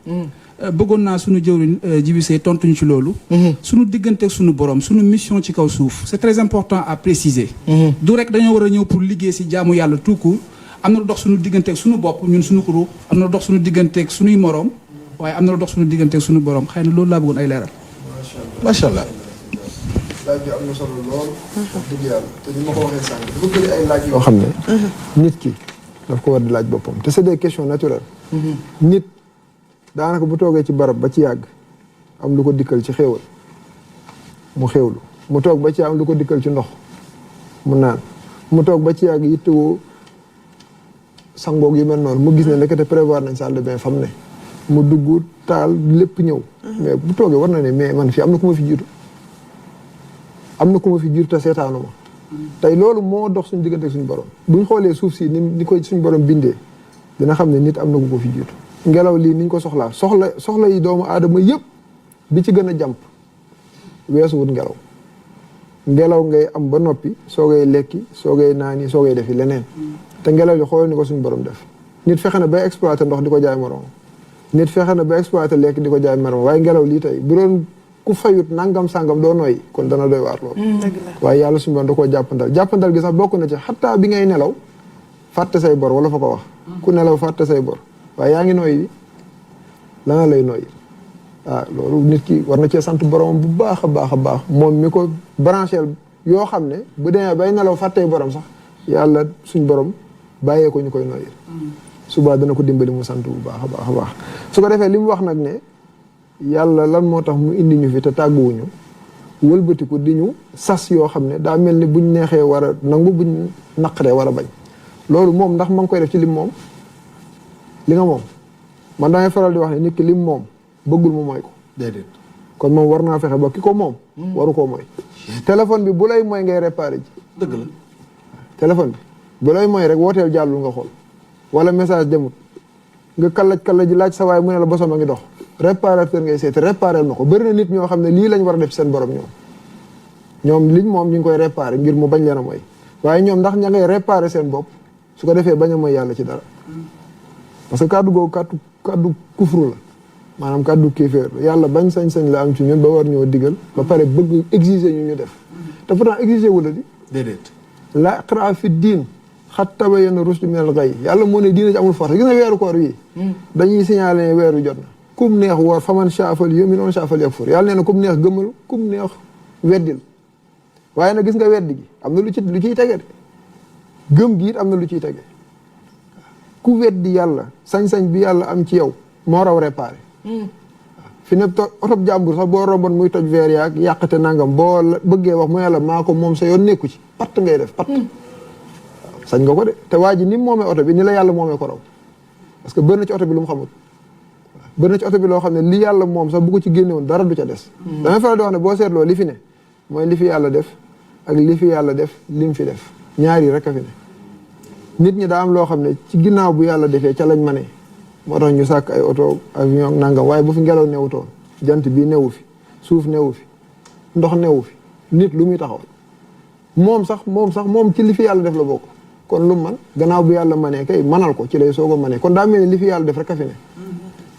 bëggoon naa suñu jëwriñ Djibi Seye tontuñu ci loolu suñu diggante ak suñu borom suñu mission ci kaw suuf c'est très important à préciser du rek dañoo war a ñëw pour liggéey si jaamu yàlla tout court am na lu dox suñu diggante ak suñu bopp ñun suñu ruux am na lu dox suñu diggante ak suñuy moroom waaye am na lu dox suñu diggante ak suñu borom xëy na loolu laa bëggoon ay leeral macha allah laaj bi am na solo lool wax dëgg yàlla te ni ma ko waxee sànq dafa bëri ay laaj yoo xam ne nit ki daf ko war di laaj boppam te c'est des questions naturelles nit daanaka bu toogee ci barab ba ci yàgg am lu ko dikkal ci xéewal mu xéewlu mu toog ba ci am lu ko dikkal ci ndox mu naan mu toog ba ci yàgg yittewoo sangoog yu mel noonu mu gis ne nekkate prévoir nañ salle de bain fam ne mu dugg taal lépp ñëw mais bu toogee war na ne mais man fii am na ku ma fi jiitu te seetaanu ma tey loolu moo dox suñu diggante ak suñu borom buñ xoolee suuf si ni ko suñu borom bindee dina xam ne nit am na ku ko fi jiitu ngelaw lii niñ ko soxlaa soxla yi doomu aadama yëpp bi ci gën a jàmp weesuwut ngelaw ngay am ba noppi soogay lekki soogay naani soogay defi leneen te ngelaw li xool ni ko suñu borom def nit fexe na bay exploiter ndox di ko jaay morom nit fexe na ba exploiter lekk di ko jaay morom waaye ngelaw lii tey bu doon ku fayut nangam sangam doo nooy kon dana doy waar loolu waaye yàlla suñu borom da koo jàppandal gi sax bokk na ci xattaa bi ngay nelaw fàtte say bor wala fa ko wax ku nelaw fàtte say bor waaye yaa ngi nooy bi lana lay nooy loolu nit ki war na cee sant borom bu baax a baax moom mi ko branché yoo xam ne bu demee bay nelaw fàttee borom sax yàlla suñ borom bàyyee ko ñu koy nooy suba dana ko dimbali mu sant bu baax a baax su ko defee li mu wax nag ne yàlla lan moo tax mu indi ñu fi te tàgguwuñu wëlbatiku di ñu sas yoo xam ne daa mel ni buñ neexee war a nangu buñ naqaree war a bañ loolu moom ndax ma ngi koy def ci lim moom li nga moom man damay faral di wax ne nit ki lim moom bëggul mu mooy ko déedéet kon moom war naa fexe ba ki ko moom waru koo mooy téléphone bi bu lay mooy ngay réparé ji dëgg la téléphone bi bu lay mooy rek wooteel jàllul nga xool wala message demut nga kallaj laaj sa waay mu ne la bosam a ngi dox réparateur ngay seeti réparé ma ko bëri na nit ñoo xam ne lii lañ war a def seen borom ñoom liñ moom ñu ngi koy réparé ngir mu bañ leen a mooy waaye ñoom ndax ña ngay réparé seen bopp su ko defee bañ a mooy yàlla ci dara parce que kàddu googu kàddu kufru la maanaam kàddu kéeféer la yàlla bañ sañ-sañ la am ci ñun ba war ñoo digal ba pare bëgg exiger ñu def te pourtant exiger wu la di déedéet la iqraa fi diin xat tabayyana rushdu minal ghayy yàlla moo ne diina ci amul force gis na weeru koor wi dañuy signalé weeru jot na kum neex woor faman shaa falyu'min wa man shaa falyakfur yàlla nee na kum neex gëmmal kum neex weddil waaye nag gis nga weddi gi am na lu ciy tege de gëm gi it am na lu ciy tege ku weddi yàlla sañ-sañ bi yàlla am ci yow moo raw réparé fi ne otob jàmbur sax boo romboon muy toj verre yaag yàqate nangam boo bëggee wax mu yàlla maa ko moom sa yoon nekku ci patt ngay def patt sañ nga ko de te waa ji ni mu moomee oto bi ni la yàlla moomee ko raw parce que bëri na ci oto bi lu mu xamul bëri na ci oto bi loo xam ne li yàlla moom sax bu ko ci génnewoon dara du ca des damay faral di wax ne boo seetloo li fi ne mooy li fi yàlla def ak li fi yàlla def lim fi def ñaari rek a fi ne nit ñi daa am loo xam ne ci ginnaaw bu yàlla defee ca lañ manee moo tax ñu sàkk ay oto avion nangam waaye bu fi ngelaw newutoon jant bi newu fi suuf newu fi ndox newu fi nit lu muy taxaw moom sax ci li fi yàlla def la bokk kon lu man gannaaw bu yàlla manee kay manal ko ci lay soog a manee kon daa mel ni li fi yàlla def rek a fi ne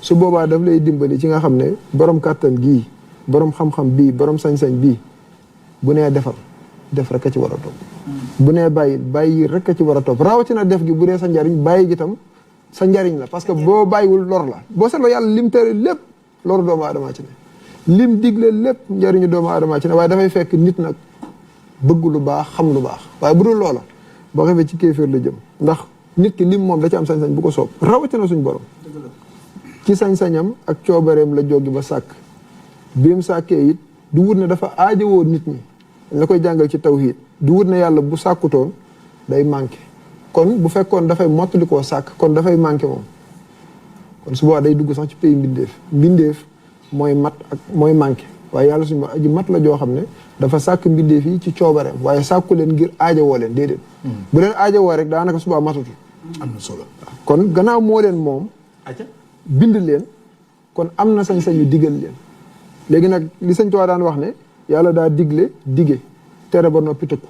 su boobaa daf lay dimbali ci nga xam ne borom kàttan gii borom xam-xam bii borom sañ-sañ bii bu nee defal def rek a ci war a topp bu nee bàyyi rek a ci war a topp rawatina def gi bu dee sa njariñ bàyyi gi tam sa njariñ la parce que boo bàyyiwul lor la boo seetloo yàlla lim tere lépp loru doomu aadama ci ne lim digle lépp njariñu doomu aadama ci ne waaye dafay fekk nit nag bëgg lu baax xam lu baax waaye bu dul loola boo xefee ci kéeféer la jëm ndax nit ki lim moom da ci am sañ-sañ bu ko soob rawatina suñ borom ci sañ-sañam ak coobareem la jógi ba sàkk bi mu sàkkee it du wut ne dafa aajowoo nit ñi la koy jàngal ci tawhid du wut ne yàlla bu sàkkutoon day manqué kon bu fekkoon dafay mottali koo sàkk kon dafay manqué moom kon su boobaa day dugg sax ci pays mbindeef mooy mat ak mooy manqué waaye yàlla suñu aji mat la joo xam ne dafa sàkk mbindeef yi ci coobareem waaye sàkku leen ngir aajowoo leen déedéet bu leen aajowoo rek daanaka subaa matatul am na solo kon gannaaw moo leen moom bind leen kon am na sañ-sañu digal leen léegi nag li sëñ Tuubaa daan wax ne yàlla daa digle dige tere ba noppi tëkku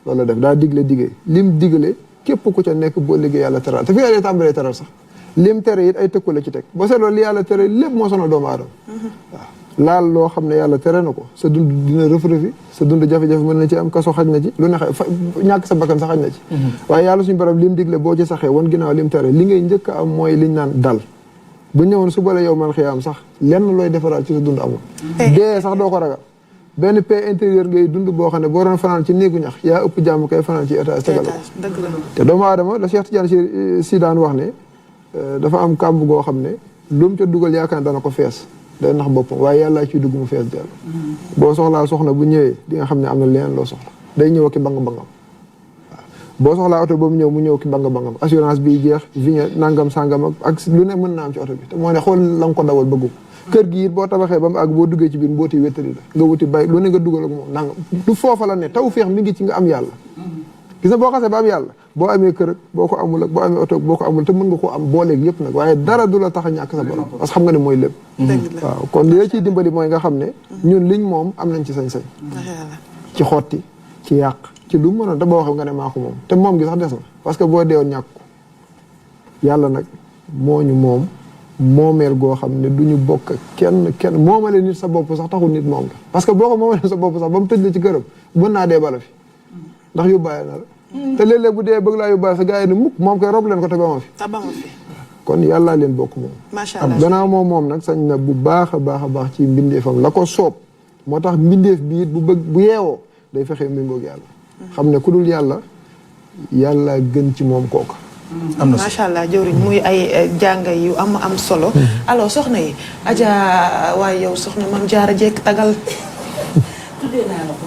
loolu la def daa digle dige lim digale képp ku ca nekk boo liggéey yàlla teral te fi yàlla tàmbalee teral sax lim tere it ay tëkku la ci teg boo seetloo li yàlla tere lépp moo sonal doomu aadama waaw laal loo xam ne yàlla tere na ko sa dund dina rëf-rëfi sa dund jafe-jafe mën na ci am kaso xaj na ci lu ne ñàkk sa bakkan sa xaj na ci waaye yàlla suñu borom lim digle boo ci saxee wan ginnaaw lim tere li ngay njëkk a am mooy liñ naan dal bu ñëwoon suba la yow man xiyaam sax lenn looy defaraat ci sa dund amul dee sax doo ko ragal benn paix intérieur ngay dund boo xam ne boo doon fanaan ci néegu ñax yaa ëpp jàmm kay fanaan ci étage tegal ko te doomu aadama la Cheikh Tidiane si daan wax ne dafa am kàmb goo xam ne lu mu ca dugal yaakaar dana ko fees day nax boppam waaye yàlla ciy dugg mu fees dell boo soxlaa soxna bu ñëwee di nga xam ne am na leneen loo soxla day ñëw ki bang-bangam boo soxlaa oto ba mu ñëw ki bang-bangam assurance bi jeex vigne nangam sangam ak lu ne mën naa am ci oto bi te moo ne xool la nga ko dawal bëgg ko kër gi it boo tabaxee ba mu àgg boo duggee ci biir mbooti wéttali la nga wuti bay lu ne nga dugal ak moom nangam du foofa la ne taw feex mi ngi ci nga am yàlla gis na boo xasee ba am yàlla boo amee kër ak boo ko amul ak boo amee oto boo ko amul te mën nga koo am booleeg yëpp nag waaye dara du la tax a ñàkk sa borom parce que xam nga ne mooy lépp waaw kon li la ciy dimbali mooy nga xam ne ñun liñ moom am nañ ci sañ-sañ ci xotti ci yàq ci lu mu mënoon te boo waxee nga ne maa ko moom te moom gi sax des na parce que boo deewoon ñàkk ko yàlla nag moo ñu moom moomeel goo xam ne du ñu bokk kenn moomale nit sa bopp sax taxul nit moom la parce que boo ko moomale sa bopp sax ba mu tëj la ci këram mën naa dee bala fi ndax yóbbaale na la te léeg-léeg bu dee bëgg laa yóbbaale sa gars yi ne mukk moom koy rob leen ko te ba ma fi kon yàllaa leen bokk moom macha allah gannaaw moom nag sañ na bu baax a baax ci mbindeefam la ko soob moo tax mbindeef bi it bu yeewoo day fexee mbingoog yàlla xam ne ku dul yàlla gën ci moom kooka am na macha allah jëwriñ muy ay jàng yu am solo. alors soxna yi Adja waaye yow soxna Mame Diarra Jekk tagal tuddee naa la ko.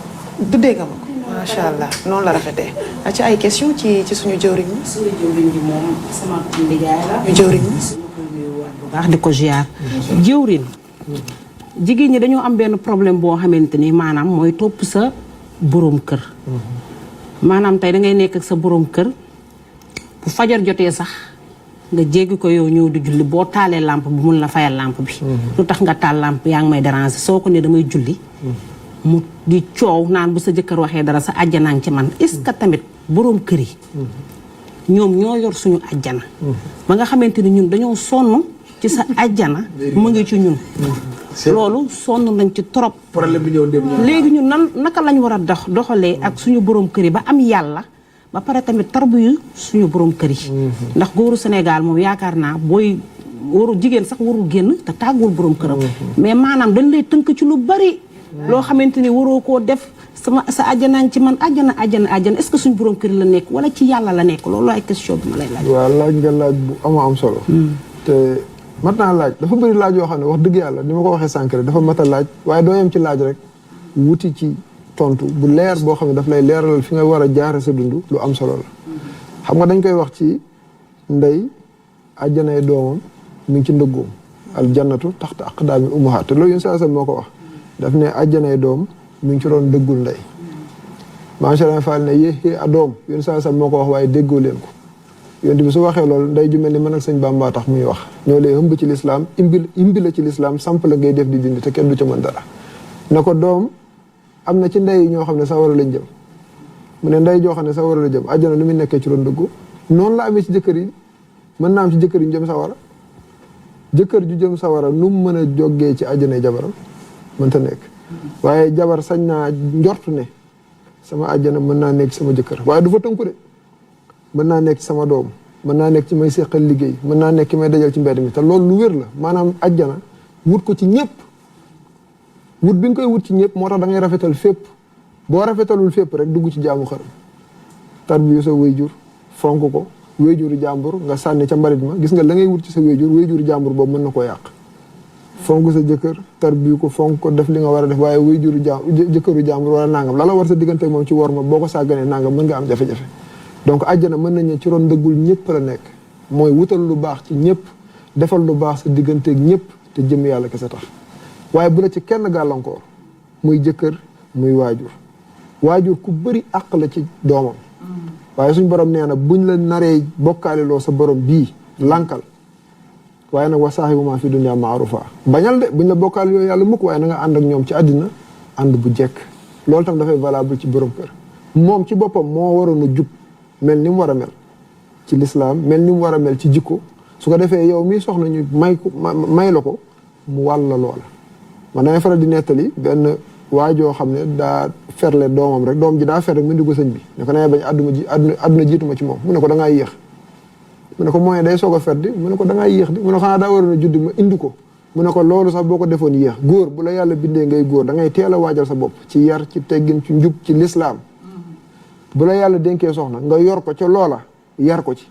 tuddee nga ma ko macha allah noonu la rafetee. ci ay question ci suñu jëwriñ ñi. suñu jëwriñ bi moom sama ndigaay la. ñu jëwriñ ñi. bu baax di ko ziar. jëwriñ. jigéen ñi dañoo am benn problème boo xamante ni maanaam mooy topp sa boroom kër. maanaam tey da ngay nekk ak sa boroom kër bu fajar jotee sax nga jéggi ko yow ñëw di julli boo taalee lampe bi mun la fayal lampe bi. lu tax nga taal lampe yaa ngi may déranger soo ko ne damay julli. mu di coow naan bu sa jëkkër waxee dara sa àjjanaa ngi ci man est-ce que tamit boroom kër yi. ñoom ñoo yor suñu àjjana. ba nga xamante ni ñun dañoo sonn ci sa àjjana mu ngi ci ñun. loolu sonn nañ ci trop. problème bi ñëw dem léegi ñun naka lañ war a doxalee ak suñu borom kër yi ba am yàlla ba pare tamit tarbuyu suñu borom kër yi. ndax góoru Sénégal moom yaakaar naa booy waru jigéen sax warul génn te tàggul borom këram. mais maanaam dañ lay tënk ci lu bari. loo xamante ni waroo koo def sa àjjanaa ci man àjjana est-ce que suñu borom kër yi la nekk wala ci yàlla la nekk loolu ay question bi ma lay laaj. waaw laaj nga laaj bu am solo. te mat naa laaj dafa bëri laaj yoo xam ne wax dëgg yàlla ni ma ko waxee sànq rek dafa mat a laaj waaye doo yem ci laaj rek wuti ci tontu bu leer boo xam ne daf lay leeralal fi nga war a jaare sa dund lu am solo la. xam nga dañ koy wax ci ndey àjjanay doomam mi ngi ci ndëggoom al jannatu taxta aqdaami ummahaat te loolu yéen saa moo ko wax daf ne àjjanay doom mi ngi ci doon dëggul ndey macha allah faal ne yéexee a doom yéen saa moo ko wax waaye déggoo leen ko. yonent bi su waxee loolu nday ju mel ni man ak sëñ Bamba tax muy wax ñoo lay ëmb ci lislaam imbi la ci lislaam samp la ngay def di dindi te kenn du ca mën dara na ko doom am na ci ndey yi ñoo xam ne sawara lañ jëm mu ne ndey joo xam ne sawara la jëm àjjana lu muy nekkee ci doon dëggu noonu la amee ci jëkkër yi mën naa am ci jëkkër yi ñu jëm sawara jëkkër ju jëm sawara nu mu mën a jógee ci àjjanay jabaram mënta nekk waaye jabar sañ naa njort ne sama àjjana mën naa nekk ci sama jëkkër waaye du fa tënku de mën naa nekk ci sama doom mën naa nekk ci may seqal liggéey mën naa nekk ci may dajal ci mbedd mi te loolu lu wér la maanaam àjjana wut ko ci ñëpp wut bi nga koy wut ci ñëpp moo tax da ngay rafetal fépp boo rafetalul fépp rek dugg ci jaamu xaram tarbiyu sa wéyjur fonk ko wéyjuru jàmbur nga sànni ca mbalit ma gis nga la ngay wut ci sa wéyjuru jàmbur boobu mën na koo yàq fonk sa jëkkër tarbiyu ko fonk ko def li nga war a def waaye wéyjuru jëkkëru jàmbur wala nangam la la war sa diggante moom ci wor ma boo ko sàgganee nangam mën nga am jafe-jafe donc àjjana mën nañu ci ron ndëggul ñëpp la nekk mooy wutal lu baax ci ñëpp defal lu baax sa digganteeg ñëpp te jëm yàlla kese tax waaye bu la ci kenn gàllankoor muy jëkkër muy waajur ku bëri àq la ci doomam waaye suñ borom nee na buñ la naree bokkaaliloo sa borom bii lànkal waaye nag wa saahibuhumaa fi dunya ma'rufa bañal de buñ la bokkaaliloo yàlla mukk waaye na nga ànd ak ñoom ci àddina ànd bu jekk loolu tam dafay valable ci borom kër moom ci boppam moo waroon a jub mel ni mu war a mel ci lislaam mel ni mu war a mel ci jikko su ko defee yow mii soxna ñu may la ko mu wàll la loola man damay faral di nettali benn waajoo xam ne daa ferle doomam rek doom ji daa fer rek mu indi ko sëñ bi ne ko nee bañ àdduna jiituma ci moom mu ne ko da ngaa yéex mu ne ko mooy day soog a fer di mu ne ko da ngaa yéex di mu ne ko xanaa daa waroon a judd ma indi ko mu ne ko loolu sax boo ko defoon yéex góor bu la yàlla bindee ngay góor da ngay teel a waajal sa bopp ci yar ci teggin ci njub ci lislaam bu la yàlla dénkee soxna nga yor ko ca loola yar ko ci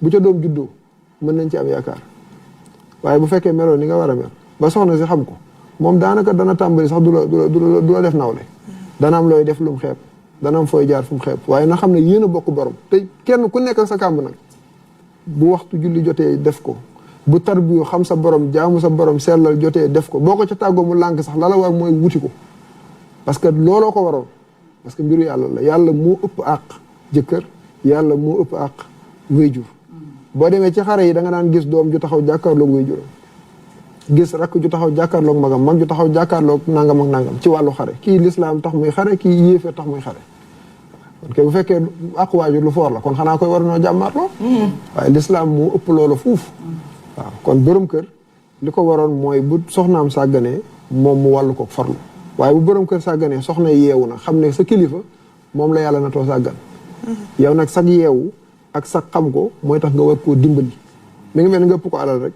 bu ca doom juddoo mën nañ ci am yaakaar waaye bu fekkee meloon ni nga war a mel ba soxna si xam ko moom daanaka dana tàmbali sax du la def nawle dana am looy def lu mu xeeb dana am fooy jaar fu mu xeeb waaye na xam ne yéen a bokk borom te kenn ku nekk ak sa kàmb nag bu waxtu julli jotee def ko bu tarbiyu xam sa borom jaamu sa borom sellal jotee def ko boo ko ca tàggoo mu lànk sax la la war mooy wuti ko parce que looloo ko waroon parce que mbiru yàlla la yàlla moo ëpp àq jëkkër yàlla moo ëpp àq wéyjur boo demee ci xare yi da nga daan gis doom ju taxaw jàkkaarloog wéyjuram gis rakk ju taxaw jàkkaarloog magam mag ju taxaw jàkkaarloog nangam ak nangam ci wàllu xare kii lislaam tax muy xare kii yéefee tax muy xare kon kay bu fekkee àq waajur lu foor la kon xanaa koy war noo jàmmaarloo waaye lislaam moo ëpp loolu fuuf waaw kon borom kër li ko waroon mooy bu soxnaam sàgganee moom mu wàllu ko farlu waaye bu borom kër sàgganee soxna yeewu na xam ne sa kilifa moom la yàlla na too sàggan yow nag sag yeewu ak sag xam ko mooy tax nga war koo dimbali mi ngi mel ni nga ëpp ko alal rek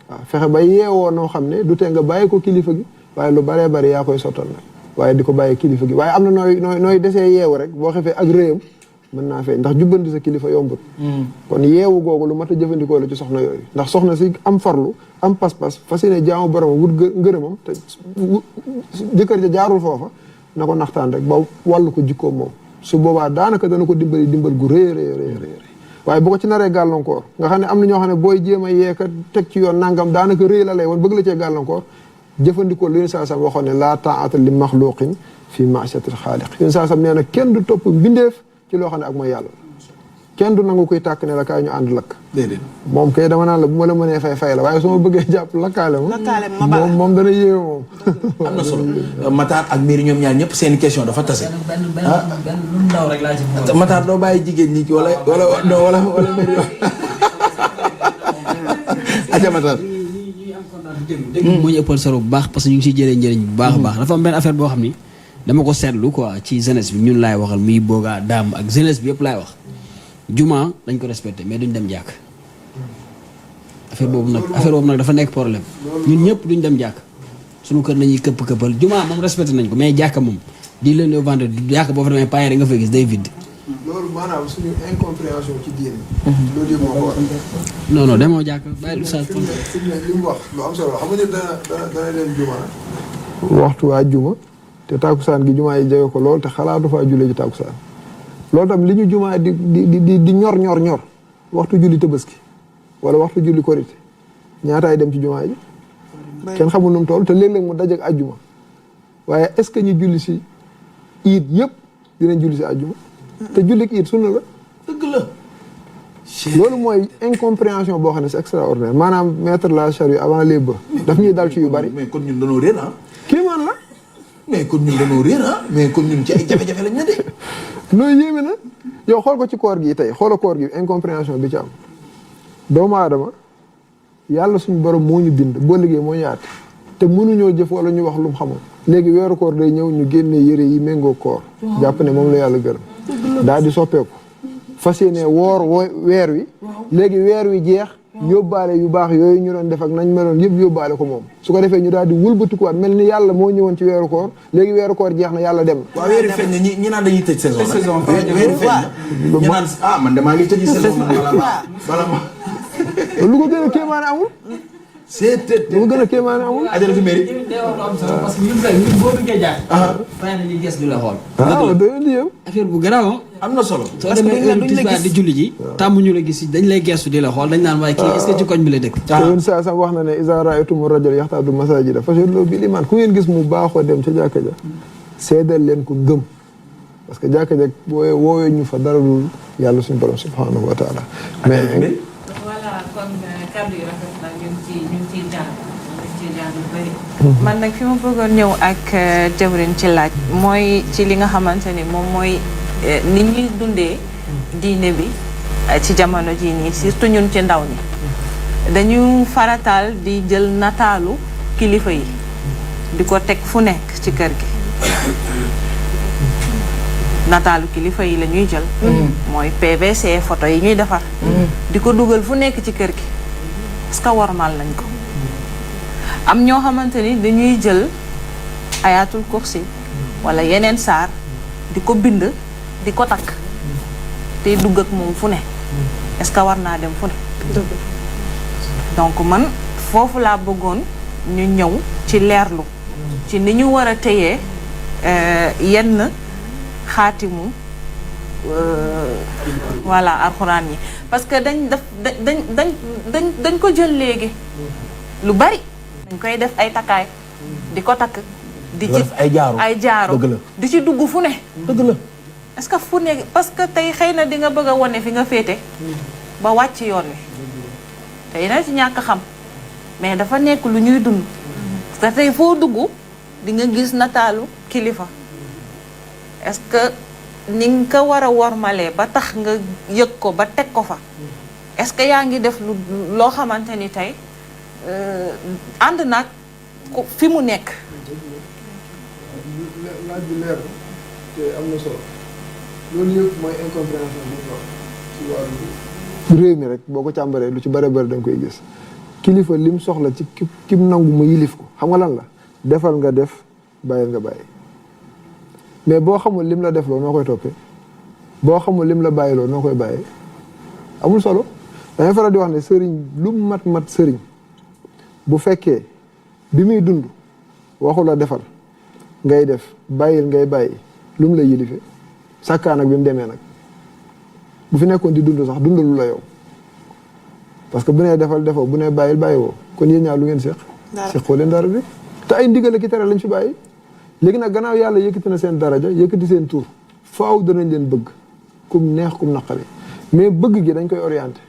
waaw fexe ba yeewoo noo xam ne du tee nga bàyyi ko kilifa gi waaye lu baree bari yaa koy sottal nag waaye di ko bàyyi kilifa gi waaye am na nooy desee yeewu rek boo xefee ak réyam mën naa fee ndax jubbanti sa kilifa yombut kon yeewu googu lu mat a jëfandikoo la ci soxna yooyu ndax soxna si am farlu am pas-pas fas yéene jaamu borom wut ngërëmam te jëkkër ja jaarul foofa na ko naxtaan rek ba wàllu ko jikkoom moom su boobaa daanaka dana ko dimbal gu rëy waaye bu ko ci naree gàllankoor nga xam ne am na ñoo xam ne booy jéem a yeeka teg ci yoon nangam daanaka rëy la lay woon bëgg la cee gàllankoor jëfandikoo lu saa sam waxoon ne laa taa'ata li maxluqin fi ma'siyatil xaaliq yéen saa sam nee na kenn du topp bindeef ci loo xam ne ak mooy yàlla kenn du nangu koy tàkk ne la kaay ñu ànd lakk déedéet moom kay dama naan la bu ma la mënee fay la waaye su ma bëggee jàpp lakkaale ma moom dana yéeme moom am na solo Matar ak Miri ñoom ñaar ñëpp seen question dafa tase benn lu ndaw rek laa ci Matar doo bàyyi jigéen ñi wala Miri aja Matar dégg moo ñu ëppal solo bu baax parce que ñu ngi siy jëlee njëriñ bu baax a baax dafa am benn affaire boo xam ni dama ko seetlu quoi ci jeunesse bi ñun laay waxal muy boogaa daam ak jeunesse bi yëpp laay wax juma dañ ko respecté mais duñ dem jàkk affaire boobu nag dafa nekk problème ñun ñëpp duñ dem jàkk suñu kër nañuy këppal juma moom respecté nañ ko mais jàkka moom di lundi au vendredi jàkk boo fa demee paye nga fay gis day vide. loolu maanaam suñu incompréhension ci diine. loolu yëpp moo ko waral. non demoo jàkk bàyyi lu sa fi mu wax lu am solo xam nga nit dana leen juma. waxtu waa juma te tàkkusaan gi jumaa yi jege ko lool te xalaatu faa jullee ji tàkkusaan loolu tam li ñu jumaa di ñor waxtu julli Tabaski wala waxtu julli Korité ñaataay dem ci jumaa ji kenn xamul nu mu toll te léeg-léeg mu dajeek àjjuma waaye est-ce que ñu julli si iid yëpp dinañ julli si àjjuma te jullik iid sunna la dëgg la loolu mooy incompréhension boo xam ne c'est extraordinaire maanaam mettre la charrue avant les bœufs daf ñuy dal ci yu bari mais kon ñun dañoo réer kii man la mais kon ñun dañoo réer mais kon ñun ci ay jafe-jafe lañ ne de loolu yéeme na yow xool ko ci koor gi tey xoola koor gi incompréhension bi ci am doomu aadama yàlla suñu borom moo ñu bind boo liggéey moo ñu àtte te mënuñoo jëf wala ñu wax lu mu xamoon léegi weeru koor day ñëw ñu génnee yëre yi méngoo koor jàpp ne moom la yàlla gërëm daal di soppeeku fas yéene woor weer wi léegi weer wi jeex yóbbaale yu baax yooyu ñu doon def ak nañ meloon yëpp yóbbaale ko moom su ko defee ñu daal di wëlbatikuwaat mel ni yàlla moo ñëwoon ci weeru koor léegi weeru koor jeex na yàlla dem waaw weeru feeñ na ñi naan dañuy tëj saison weeru feeñ na ñu naan man damaa ngi tëj saison bala ma lu ko gën a kéemaane amul lu ko gën a kéemaane amul ajaratu Mairie parce que ñun boo duggee jàkk fay na ñu ges du la xool doy di yëm affaire bu garaaw am na solo soo demee heure tisbaar di julli ji tàmm ñu la gis dañ lay gestu di la xool dañ naan waaye kii est-ce que ci koñ bi la dëkk te yéen saa sam wax na ne iza ra'aytumu rajula yaxtaadu masaajida fashhadu bil iman ku ngeen gis mu baaxoo dem ca jàkka ja seedal leen ko ngëm parce que jàkka ja woowee ñu fa dara dul yàlla suñu borom subhanahu wa taala mais voilà kon kàddu yi rafet na ñu ngi ciy jàng lu bëri. man nag fi ma bëggoon ñëw ak jawrin ci laaj mooy ci li nga xamante ni moom mooy ni ñuy dundee diine bi ci jamono jii nii surtout ñun ci ndaw ñi dañu farataal di jël nataalu kilifa yi di ko teg fu nekk ci kër gi nataalu kilifa yi la ñuy jël mooy PVC photo yi ñuy defar di ko dugal fu nekk ci kër gi parce que wormal nañ ko am ñoo xamante ni dañuy jël ayatul kursi wala yeneen saar di ko bind di ko takk te dugg ak moom fu ne est-ce que war naa dem fu ne donc man foofu laa bëggoon ñu ñëw ci leerlu ci ni ñu war a téyee yenn xaatimu voilà alxuraan yi parce que dañ ko jël léegi lu bari dañ koy def ay takkaay di ko takk di ci ay jaaro di ci dugg fu ne dëgg la est-ce que fu ne parce que tey xëy na di nga bëgg a wone fi nga féete ba wàcc yoon wi tey na ci ñàkk xam mais dafa nekk lu ñuy dund parce que tey foo dugg di nga gis nataalu kilifa est-ce que ni nga ko war a wormalee ba tax nga yëg ko ba teg ko fa est-ce que yaa ngi def loo xamante ni tey ànd nag fi mu nekk laaj bi leer te am na solo loolu yëpp mooy incompréhension bi ñu wax ci wàllu réew mi rek boo ko càmbaree lu ci bare bari da nga koy gis kilifa lim soxla ci kim nangu mu yilif ko xam nga lan la defal nga def bàyyil nga bàyyi mais boo xamul lim la defloo noo koy toppee boo xamul lim la bàyyiloo noo koy bàyyee amul solo dangay faral di wax ne sëriñ lu mat sëriñ bu fekkee bi muy dund waxu la defal ngay def bàyyil ngay bàyyi lu mu la yilife sàkkaa nag bi mu demee nag bu fi nekkoon di dund sax dundalu la yow parce que bu nee defal defoo bu nee bàyyil bàyyi woo kon yéen ñaar lu ngeen seq seqoo leen dara bi te ay ndigale ki tere lañ fi bàyyi léegi nag gannaaw yàlla yëkkati na seen daraja yëkkati seen tur faaw danañ leen bëgg kum neex kum naqari mais bëgg gi dañ koy orienté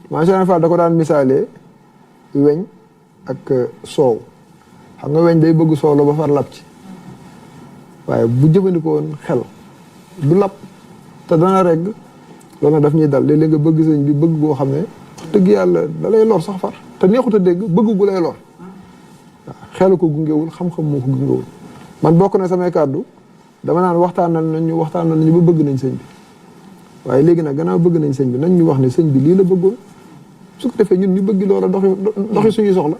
macha allah da ko daan misaalee weñ ak soow xam nga weñ day bëgg soow la ba far lab ci waaye bu jëfandikoo woon xel du lab te dana regg loolu nag daf ñuy dal léeg-léeg nga bëgg sëñ bi bëgg goo xam ne wax dëgg yàlla da lay lor sax far te neexut a dégg bëgg gu lay lor waaw xelu ko gungewul xam-xam moo ko gungewul man bokk na samay kàddu dama naan waxtaanal nañu ba bëgg nañ sëñ bi waaye léegi nag gannaaw bëgg nañ sëñ bi nañ ñu wax ne sëñ bi lii la bëggoon su ko defee ñun ñu bëgg loola doxi suñuy soxla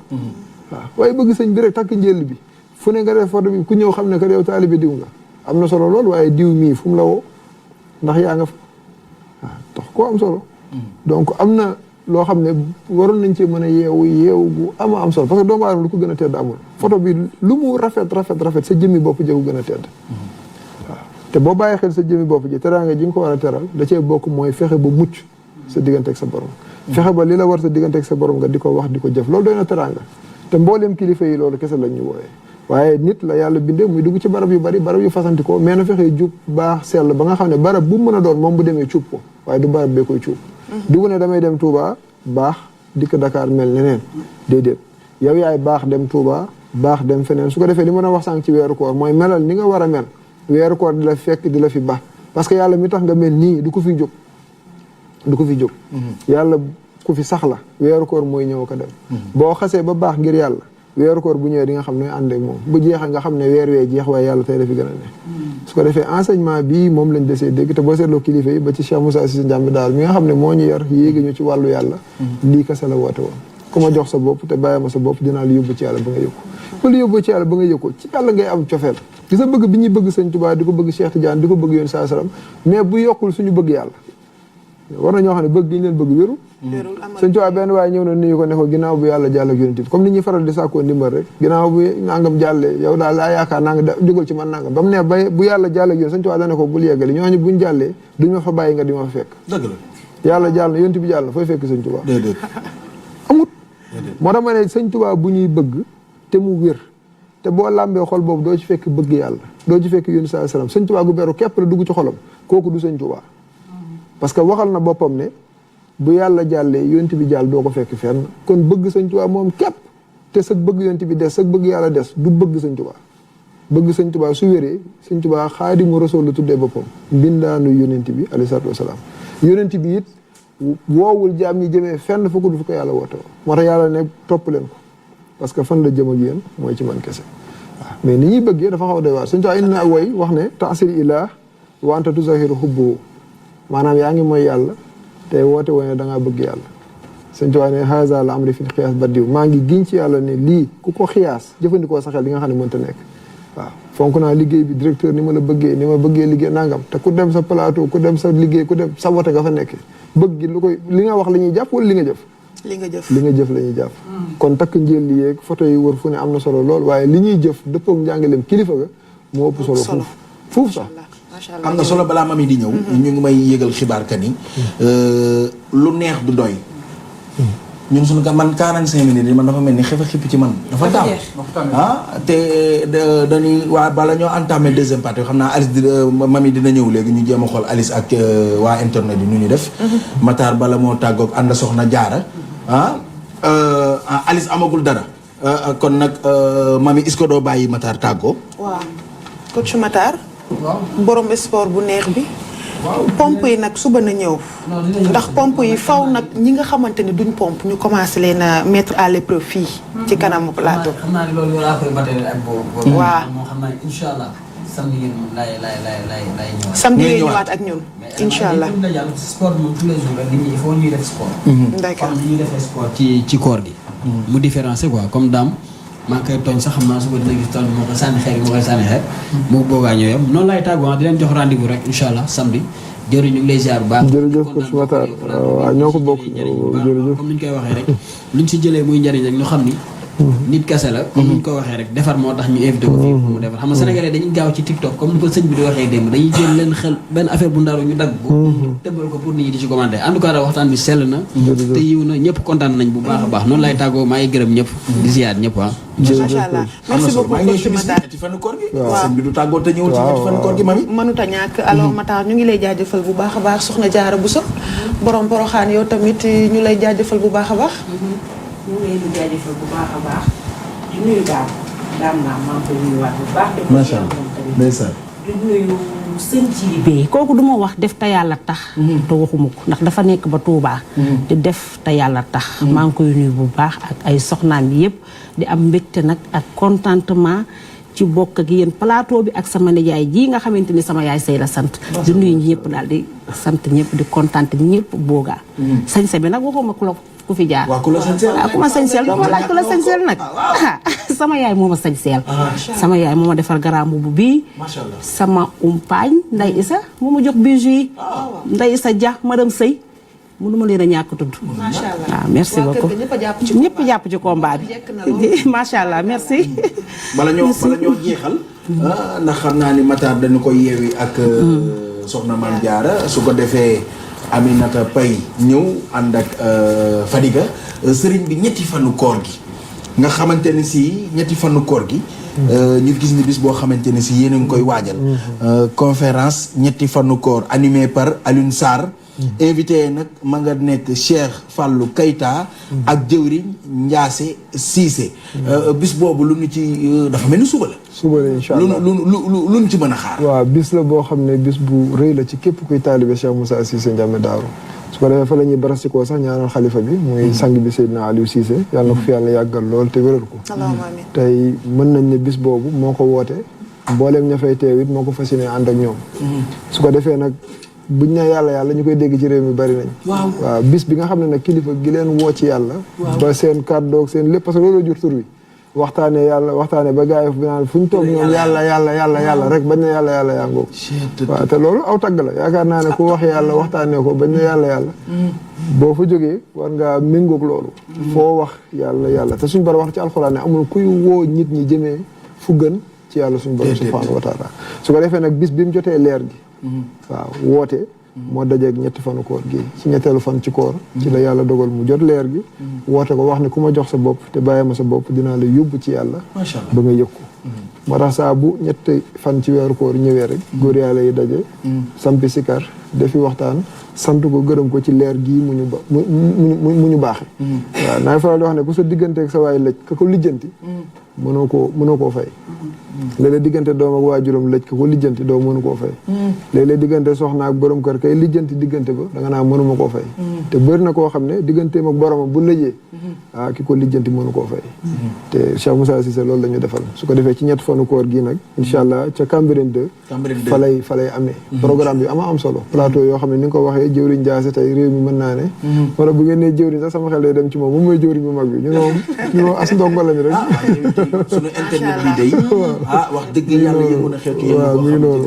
waaw waaye bëgg sëñ bi rek takk njël bi fu ne nga def photo bi ku ñëw xam ne que yow taalibe diw nga am na solo lool waaye diw mii fu mu la woo ndax yaa nga fa waaw tax koo am solo donc am na loo xam ne waroon nañ cee mën a yeewu bu ama am solo parce que doomu aadama lu ko gën a tedd amul photo bi lu mu rafet sa jëmmi bopp jëgu gën a tedd waaw te boo bàyyi xel sa jëmmi bopp ji teraanga ji nga ko war a teral da cee bokk mooy fexe ba mucc sa diggante ak sa borom fexe ba li la war sa diggante ak sa borom nga di ko wax di ko jëf loolu doy na teraanga te mbooleem kilifa yi loolu kese lañ ñu wooyee waaye nit la yàlla bindee muy dugg ci barab yu bari barab yu fasantikoo mais na fexee jub baax sell ba nga xam ne barab bu mën a doon moom bu demee cuub ko waaye du barab bee koy cuub dugg ne damay dem Touba baax dikk Dakar mel neneen déedéet yow yaay baax dem Touba baax dem feneen su ko defee li ma doon wax sànq ci weeru koor mooy melal ni nga war a mel weeru koor di la fekk di la fi baax parce que yàlla mi tax nga mel nii du ko fi jóg yàlla ku fi sax la weeru koor mooy ñëw ko dem boo xasee ba baax ngir yàlla weeru koor bu ñëwee di nga xam ne ànd ak moom bu jeexee nga xam ne weer wee jeex waaye yàlla tey la fi gën a ne su ko defee enseignement bii moom lañ desee dégg te boo seetloo kilifa yi ba ci Cheikh Moussa Cissé Ndiambi daal mi nga xam ne moo ñu yar yéegi ñu ci wàllu yàlla lii kese la woote woon ku ma jox sa bopp te bàyyi ma sa bopp dinaa la yóbbu ci yàlla ba nga yëg ko ku la yóbbu ci yàlla ba nga yëg ko ci yàlla ngay am cofeel gis nga bëgg bi ñuy bëgg Sëñ Tuubaa di ko bëgg Cheikh Tidiane di ko bëgg yoon saa salaam mais bu yokkul suñu bëgg yàlla war na ñoo xam ne bëgg gi ñu leen bëgg wéru Sëñ Tuubaa benn waaye ñëw na nuyu ko ne ko ginnaaw bu yàlla jàll ak yonent bi comme ni ñuy faral di sàkkoo ndimbal rek ginnaaw bu nangam jàllee yow daal laa yaakaar nanga jógal ci man nangam ba mu ne ba bu yàlla jàll ak yonent Sëñ Tuubaa dana ko bul yeggali ñooñu buñ jàllee duñ ma fa bàyyi nga di ma fa fekk dëgg la yàlla jàll na yonent bi jàll na fooy fekk Sëñ Tuubaa déedéet amut moo tax ma ne Sëñ Tuubaa bu ñuy bëgg te mu wér te boo làmbee xol boobu doo ci fekk bëgg yàlla doo ci fekk yonent saa salaam Sëñ Tuubaa gu beru képp la dugg ci xolam kooku du Sëñ Tuubaa parce que waxal na boppam ne bu yàlla jàllee yonent bi jàll doo ko fekk fenn kon bëgg Sëñ Tuubaa moom képp te sag bëgg yonent bi des sag bëgg yàlla des du bëgg Sëñ Tuubaa bëgg Sëñ Tuubaa su wéree Sëñ Tuubaa Xaadimu Rasuul la tuddee boppam mbindaanu yonent bi alayhi salaatu wasalaam yonent bi it woowul jaam ñi jëmee fenn fu ko du fu ko yàlla woote moo tax yàlla ne topp leen ko parce que fan la jëm ak yéen mooy ci man kese waaw mais ni ñuy bëggee dafa xaw a doy waar Sëñ Tuubaa indi na ak woy wax ne taasir illah wa anta tuzahiru hubbu maanaam yaa ngi mooy yàlla te woote woone da ngaa bëgg yàlla Sëñ Tuubaa ne haza la amri fi xiyaas baddiw maa ngi giñ ci yàlla ne lii ku ko xiyaas jëfandikoo sa xel di nga xam ne mënta nekk waaw fonk naa liggéey bi directeur ni ma la bëggee ni ma bëggee liggéey nangam te ku dem sa plateau ku dem sa liggéey ku dem sa wote nga fa nekkee bëgg gi lu koy li nga wax la ñuy jàpp wala li nga jëf li nga jëf li nga jëf la ñuy jàpp kon takk njël li yeeg photo yi wër fu ne am na solo lool waaye li ñuy jëf dëppook njàngaleem kilifa ga moo ëpp solo fuuf sax am na solo balaa mami di ñëw ñu ngi may yëgal xibaar ka ni lu neex du doy ñun suñu man 45 minutes yi man dafa mel ni xefa xippi ci man dafa gaaw te dañuy waa bala ñoo entamé deuxième partie xam naa Alice mami dina ñëw léegi ñu jéem a xool Alice ak waa internet yi nu ñu def Matar bala moo tàggoog ànd soxna jaara Alice amagul dara kon nag mami est-ce que doo bàyyi Matar tàggoo waaw coach Matar borom sport bu neex bi pompe yi nag suba na ñëw ndax pompe yi faw nag ñi nga xamante ni duñ pompe ñu commencé leen a mettre à l'épreuve fii ci kanamu plateau xam naa ne loolu laa koy batee ak boobu waaw moo xam naa incha allah samedi ngeen moom lay ñëwaat samedi ngay ñëwaat ak ñun incha allah sport moom tous les jours rek nit ñi il faut ñuy def sport d'accord comme ni ñuy defee sport ci koor gi mu différencier quoi comme daam maa ngi koy tooñ sax xam naa suba dina gis tool moo koy sànni xeer moo koy sànni xeer moo boogaa ñëw yam noonu laay tàggoo di leen jox rendez-vous rek incha allah samedi jëriñ ñu ngi lay ziar bu baax jërëjëf coach Matar waaw ñoo ko bokk jërëjëf comme ni ñu koy waxee rek luñ si jëlee muy njariñ rek ñu xam ni nit kese la comme ni ñu ko waxee rek defar moo tax ñu invité ko fii pour mu defar xam nga sénégalais dañuy gaaw ci TikTok comme ni ko sëñ bi di waxee démb dañuy jël leen xel benn affaire bu ndaw ñu dagg ko tëbbal ko pour nit ñi di ci commenter en tout cas waxtaan bi sell na te yiw na ñëpp kontaan nañ bu baax a baax noonu lay tàggoo maa ngi gërëm ñëpp di ziyaar ñëpp macha allah merci beaucoup coach Matar ñetti fanu koor gi sëñ bi du tàggoo te ñëwul ci ñetti fanu koor gi mami mënut a ñàkk alors Matar ñu ngi lay jaajëfal bu baax a baax soxna Jaara Buso borom Poroxaan yow tamit ñu lay jaajëfal bu baax a baax ñu ngi leen di jaajëfal bu baax a baax di nuyu daam naa maa ngi koy nuyuwaat bu baax. macha allah ndeysaan di nuyu sëñ Jili Bey kooku du ma wax def te yàlla tax. te waxuma ko ndax dafa nekk ba Touba. di def te yàlla tax. maa ngi koy nuyu bu baax ak ay soxnaam yëpp di am mbégte nag ak contentement ci bokk ak yéen plateau bi ak sama nijaay ji nga xamante ni sama yaay sëy la sant. di nuyu ñëpp daal di sant ñëpp di kontaan ñëpp boogaa. sañse bi nag waxuma ku fi jaar waaw ku la sañseel ku ma sañseel dama laaj ku la sañseel nag sama yaay moo ma sañseel sama yaay moo ma defar garaam bu bii sama umpaañ nday isa moo ma jox bijou yi nday isa ja madame sëy mënu ma leen a ñàkk tudd waaw merci beaucoup ñëpp jàpp ci combat bi macha allah merci bala ñoo jeexal ndax xam naa ni Matar dañu koy yeewi ak soxna Mame Diarra su ko defee Aminata Pay ñëw ànd ak Fadiga sëriñ bi ñetti fanu koor gi nga xamante ne si ñetti fanu koor gi ñu gis ni bis boo xamante ne si yéen a ngi koy waajal conférence ñetti fanu koor animé par Alioune Sarr invité nag ma nga nekk Cheikh Fallou Keita ak jëwriñ Ndiasse Cissé bis boobu lu ñu ci dafa mel ni suba la incha allah lu ñu ci mën a xaar waaw bis la boo xam ne bis bu rëy la ci képp kuy taalibe Cheikh Moussa Cissé Ndiamé Daaru su ko defee fa la ñuy barasikoo sax ñaanal xalifa bi muy sang bi Seydina Aliou Cissé yàlla na ko fi yàlla yàggal lool te wéral ko tey mën nañ ne bis boobu moo ko woote mbooleem ña fay teew it moo ko fas yéene ànd ak ñoom su ko defee nag buñ ne yàlla ñu koy dégg ci réew mi bari nañ waaw bis bi nga xam ne nag kilifa gi leen woo ci yàlla ba seen kàddoog seen lépp parce que loolu jur tur wi waxtaane ba gars yi bi naan fu ñu toog ñoom yàlla rek bañ ne yàlla yaa ngoog waaw te loolu aw tagg la yaakaar naa ne ku wax yàlla waxtaanee ko bañ ne yàlla boo fa jógee war ngaa méngoog loolu foo wax yàlla te suñu borom wax ci alxuraan ne amul kuy woo nit ñi jëmee fu gën ci yàlla suñu borom subhanahu wa taala su ko defee nag bis bi mu jotee leer gi waaw woote moo dajeeg ñetti fanu koor gi ci ñetteelu fan ci koor ci la yàlla dogal mu jot leer gi woote ko wax ne ku ma jox sa bopp te bàyyi ma sa bopp dinaa la yóbbu ci yàlla ba nga yëg ko moo tax saa bu ñetti fan ci weeru koor ñëwee rek góor yàlla yi daje sampi sikar defi waxtaan sant ko gërëm ko ci leer gii mu ñu baaxe waaw naay faral di wax ne ku sa digganteeg sa waay lëj ka ko lijjanti mënoo koo fay léeg-léeg diggante doom ak waajuram lëj ka ko lijjanti doom mënu koo fay léeg-léeg diggante soxna ak borom kër kay lijjanti diggante ba da nga naa mënuma koo fay te bëri na koo xam ne digganteem ak boromam bu lëjee ki ko lijjanti mënu koo fay te Cheikh Moussa Cissé loolu la ñu defal su ko defee ci ñett fanu koor gii nag incha allah ca Cambérène 2 fa lay amee programme bi am solo plateau yoo xam ne ni nga ko waxee jëwriñ Ndiasse tey réew mi mën naa ne wala bu ngeen nee jëwriñ sax sama xel day dem ci moom mooy jëwriñ bu mag bi ñu moom as ndongo lañu rek suñu internet bi day wax dëgg yàlla yëngu na xeetu yëngu waaw muy noonu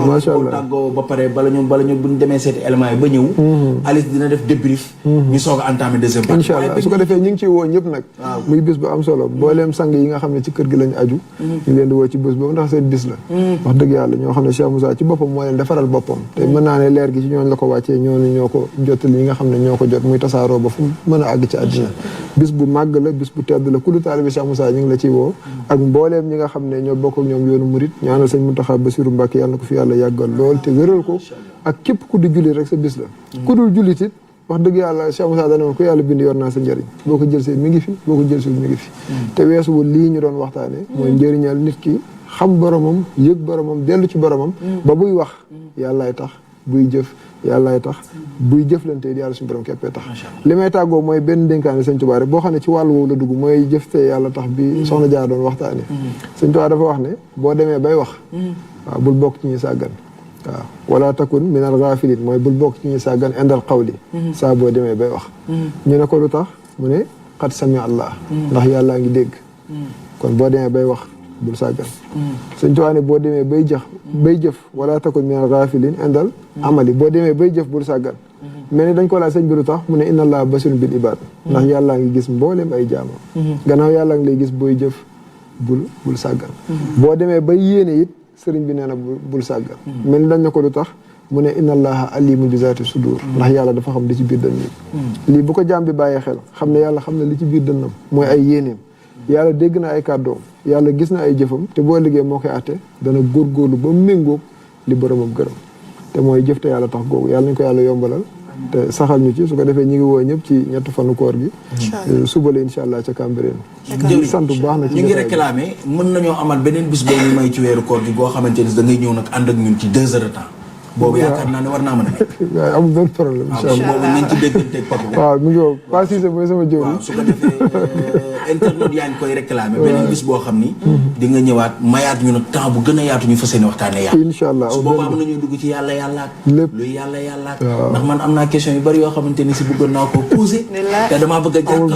macha allah tàggoo ba pare bala ñu buñ demee seeti éléments yi ba ñëw Alice dina def débrief ñu soog a entamé deuxième partie incha allah su ko defee ñu ngi ciy woo ñëpp nag muy bis bu am solo mbooleem sang yi nga xam ne ci kër gi lañ aju ñu leen di woo ci bis boobu ndax seen bis la wax dëgg yàlla ñoo xam ne Cheikh Moussa ci boppam moo leen defaral boppam te mën naa ne leer gi ci ñooñ la ko wàccee ñoo ko jottali ñi nga xam ne ñoo ko jot muy tasaaroo ba fu mën a àgg ci àddina bis bu màgg la bis bu tedd la ku du taalibe Cheikh Moussa ñu ngi la ciy woo ak mbooleem ñi nga xam ne ñoo bokk ak ñoom yoonu murit ñaanal sëñ Mountakha Bassirou Mbacké yàlla na ko fi yàlla yàggal lool te wéral ko ak képp ku di jullit rek sa bis la ku dul jullit it wax dëgg yàlla Cheikh Moussa dana woon ku yàlla bind yor naa sa njëriñ boo ko jël see mi ngi fi boo ko jël si mi ngi fi te weesuwul lii ñu doon waxtaane mooy njëriñal nit ki xam boromam yëg boromam dellu ci boromam ba buy wax yàllaay tax buy jëf yàllaay tax buy jëflante yàlla suñu borom keppee tax li may tàggoo mooy benn dénkaane sëñ Tuubaa rek boo xam ne ci wàllu woowu la dugg mooy jëfte yàlla tax bi soxna Jaar doon waxtaane sëñ Tuubaa dafa wax ne boo demee bay wax waaw bul bokk ci ñuy sàggan waaw wala takun minal gaafiliin mooy bul bokk ci ñuy sàggan indal qawli saa boo demee bay wax ñu ne ko lu tax mu ne xat sami Allah ndax yàllaa ngi dégg kon boo demee bay wax bul sàggan sëñ Tuubaa ne boo demee bay jëf wala takun minal gaafiliin indal amali boo demee bay jëf bul sàggan mel ni dañ ko laaj sëñ bi lu tax mu ne inna allah basirun bil ibad ndax yàllaa ngi gis mbooleem ay jaamam gannaaw yàllaa ngi lay gis booy jëf bul sàggan boo demee ba yéene it sëriñ bi nee na bul sàggan mel ni dañ ne ko lu tax mu ne inna allaha alimun bi zaati sudur ndax yàlla dafa xam li ci biir dënn yi lii bu ko jaam bi bàyyee xel xam ne yàlla xam ne li ci biir dënnam mooy ay yéeneem yàlla dégg na ay kàddoom yàlla gis na ay jëfam te boo liggéey moo koy atte dana góorgóorlu ba méngóog li boromam gërëm te mooy jëf te yàlla tax googu yàlla nañu ko yàlla yombalal te saxal ñu ci su ko defee ñu ngi woo ñëpp ci ñetti fanu koor gi suba la incha allah ca Cambérène sant bu baax na ci ñu ngi réclamé mën nañoo amal beneen bis boobu ñu may ci weeru koor gi boo xamante ni da ngay ñëw nag ànd ak ñun ci 2 heures de temps boobu yaakaar naa ne war naa mën a nekk. waaw amul benn problème incha allah boobu nañ ci dégganteeg Pape. waaw mi ngi woo Paa Cissé mooy sama jëw. waaw su ko defee internet yaa ngi koy réclamé. beneen bis boo xam ni. di nga ñëwaat mayaat ñu nag temps bu gën a yaatu ñu fas yéene waxtaanee yàlla. incha allah su boobaa mën nañoo dugg ci yàlla yàllaat. lépp luy yàlla yàllaat. waaw ndax man am naa question yu bari yoo xamante ni si bëggoon naa ko posé. te damaa bëgg a jàkkaarloo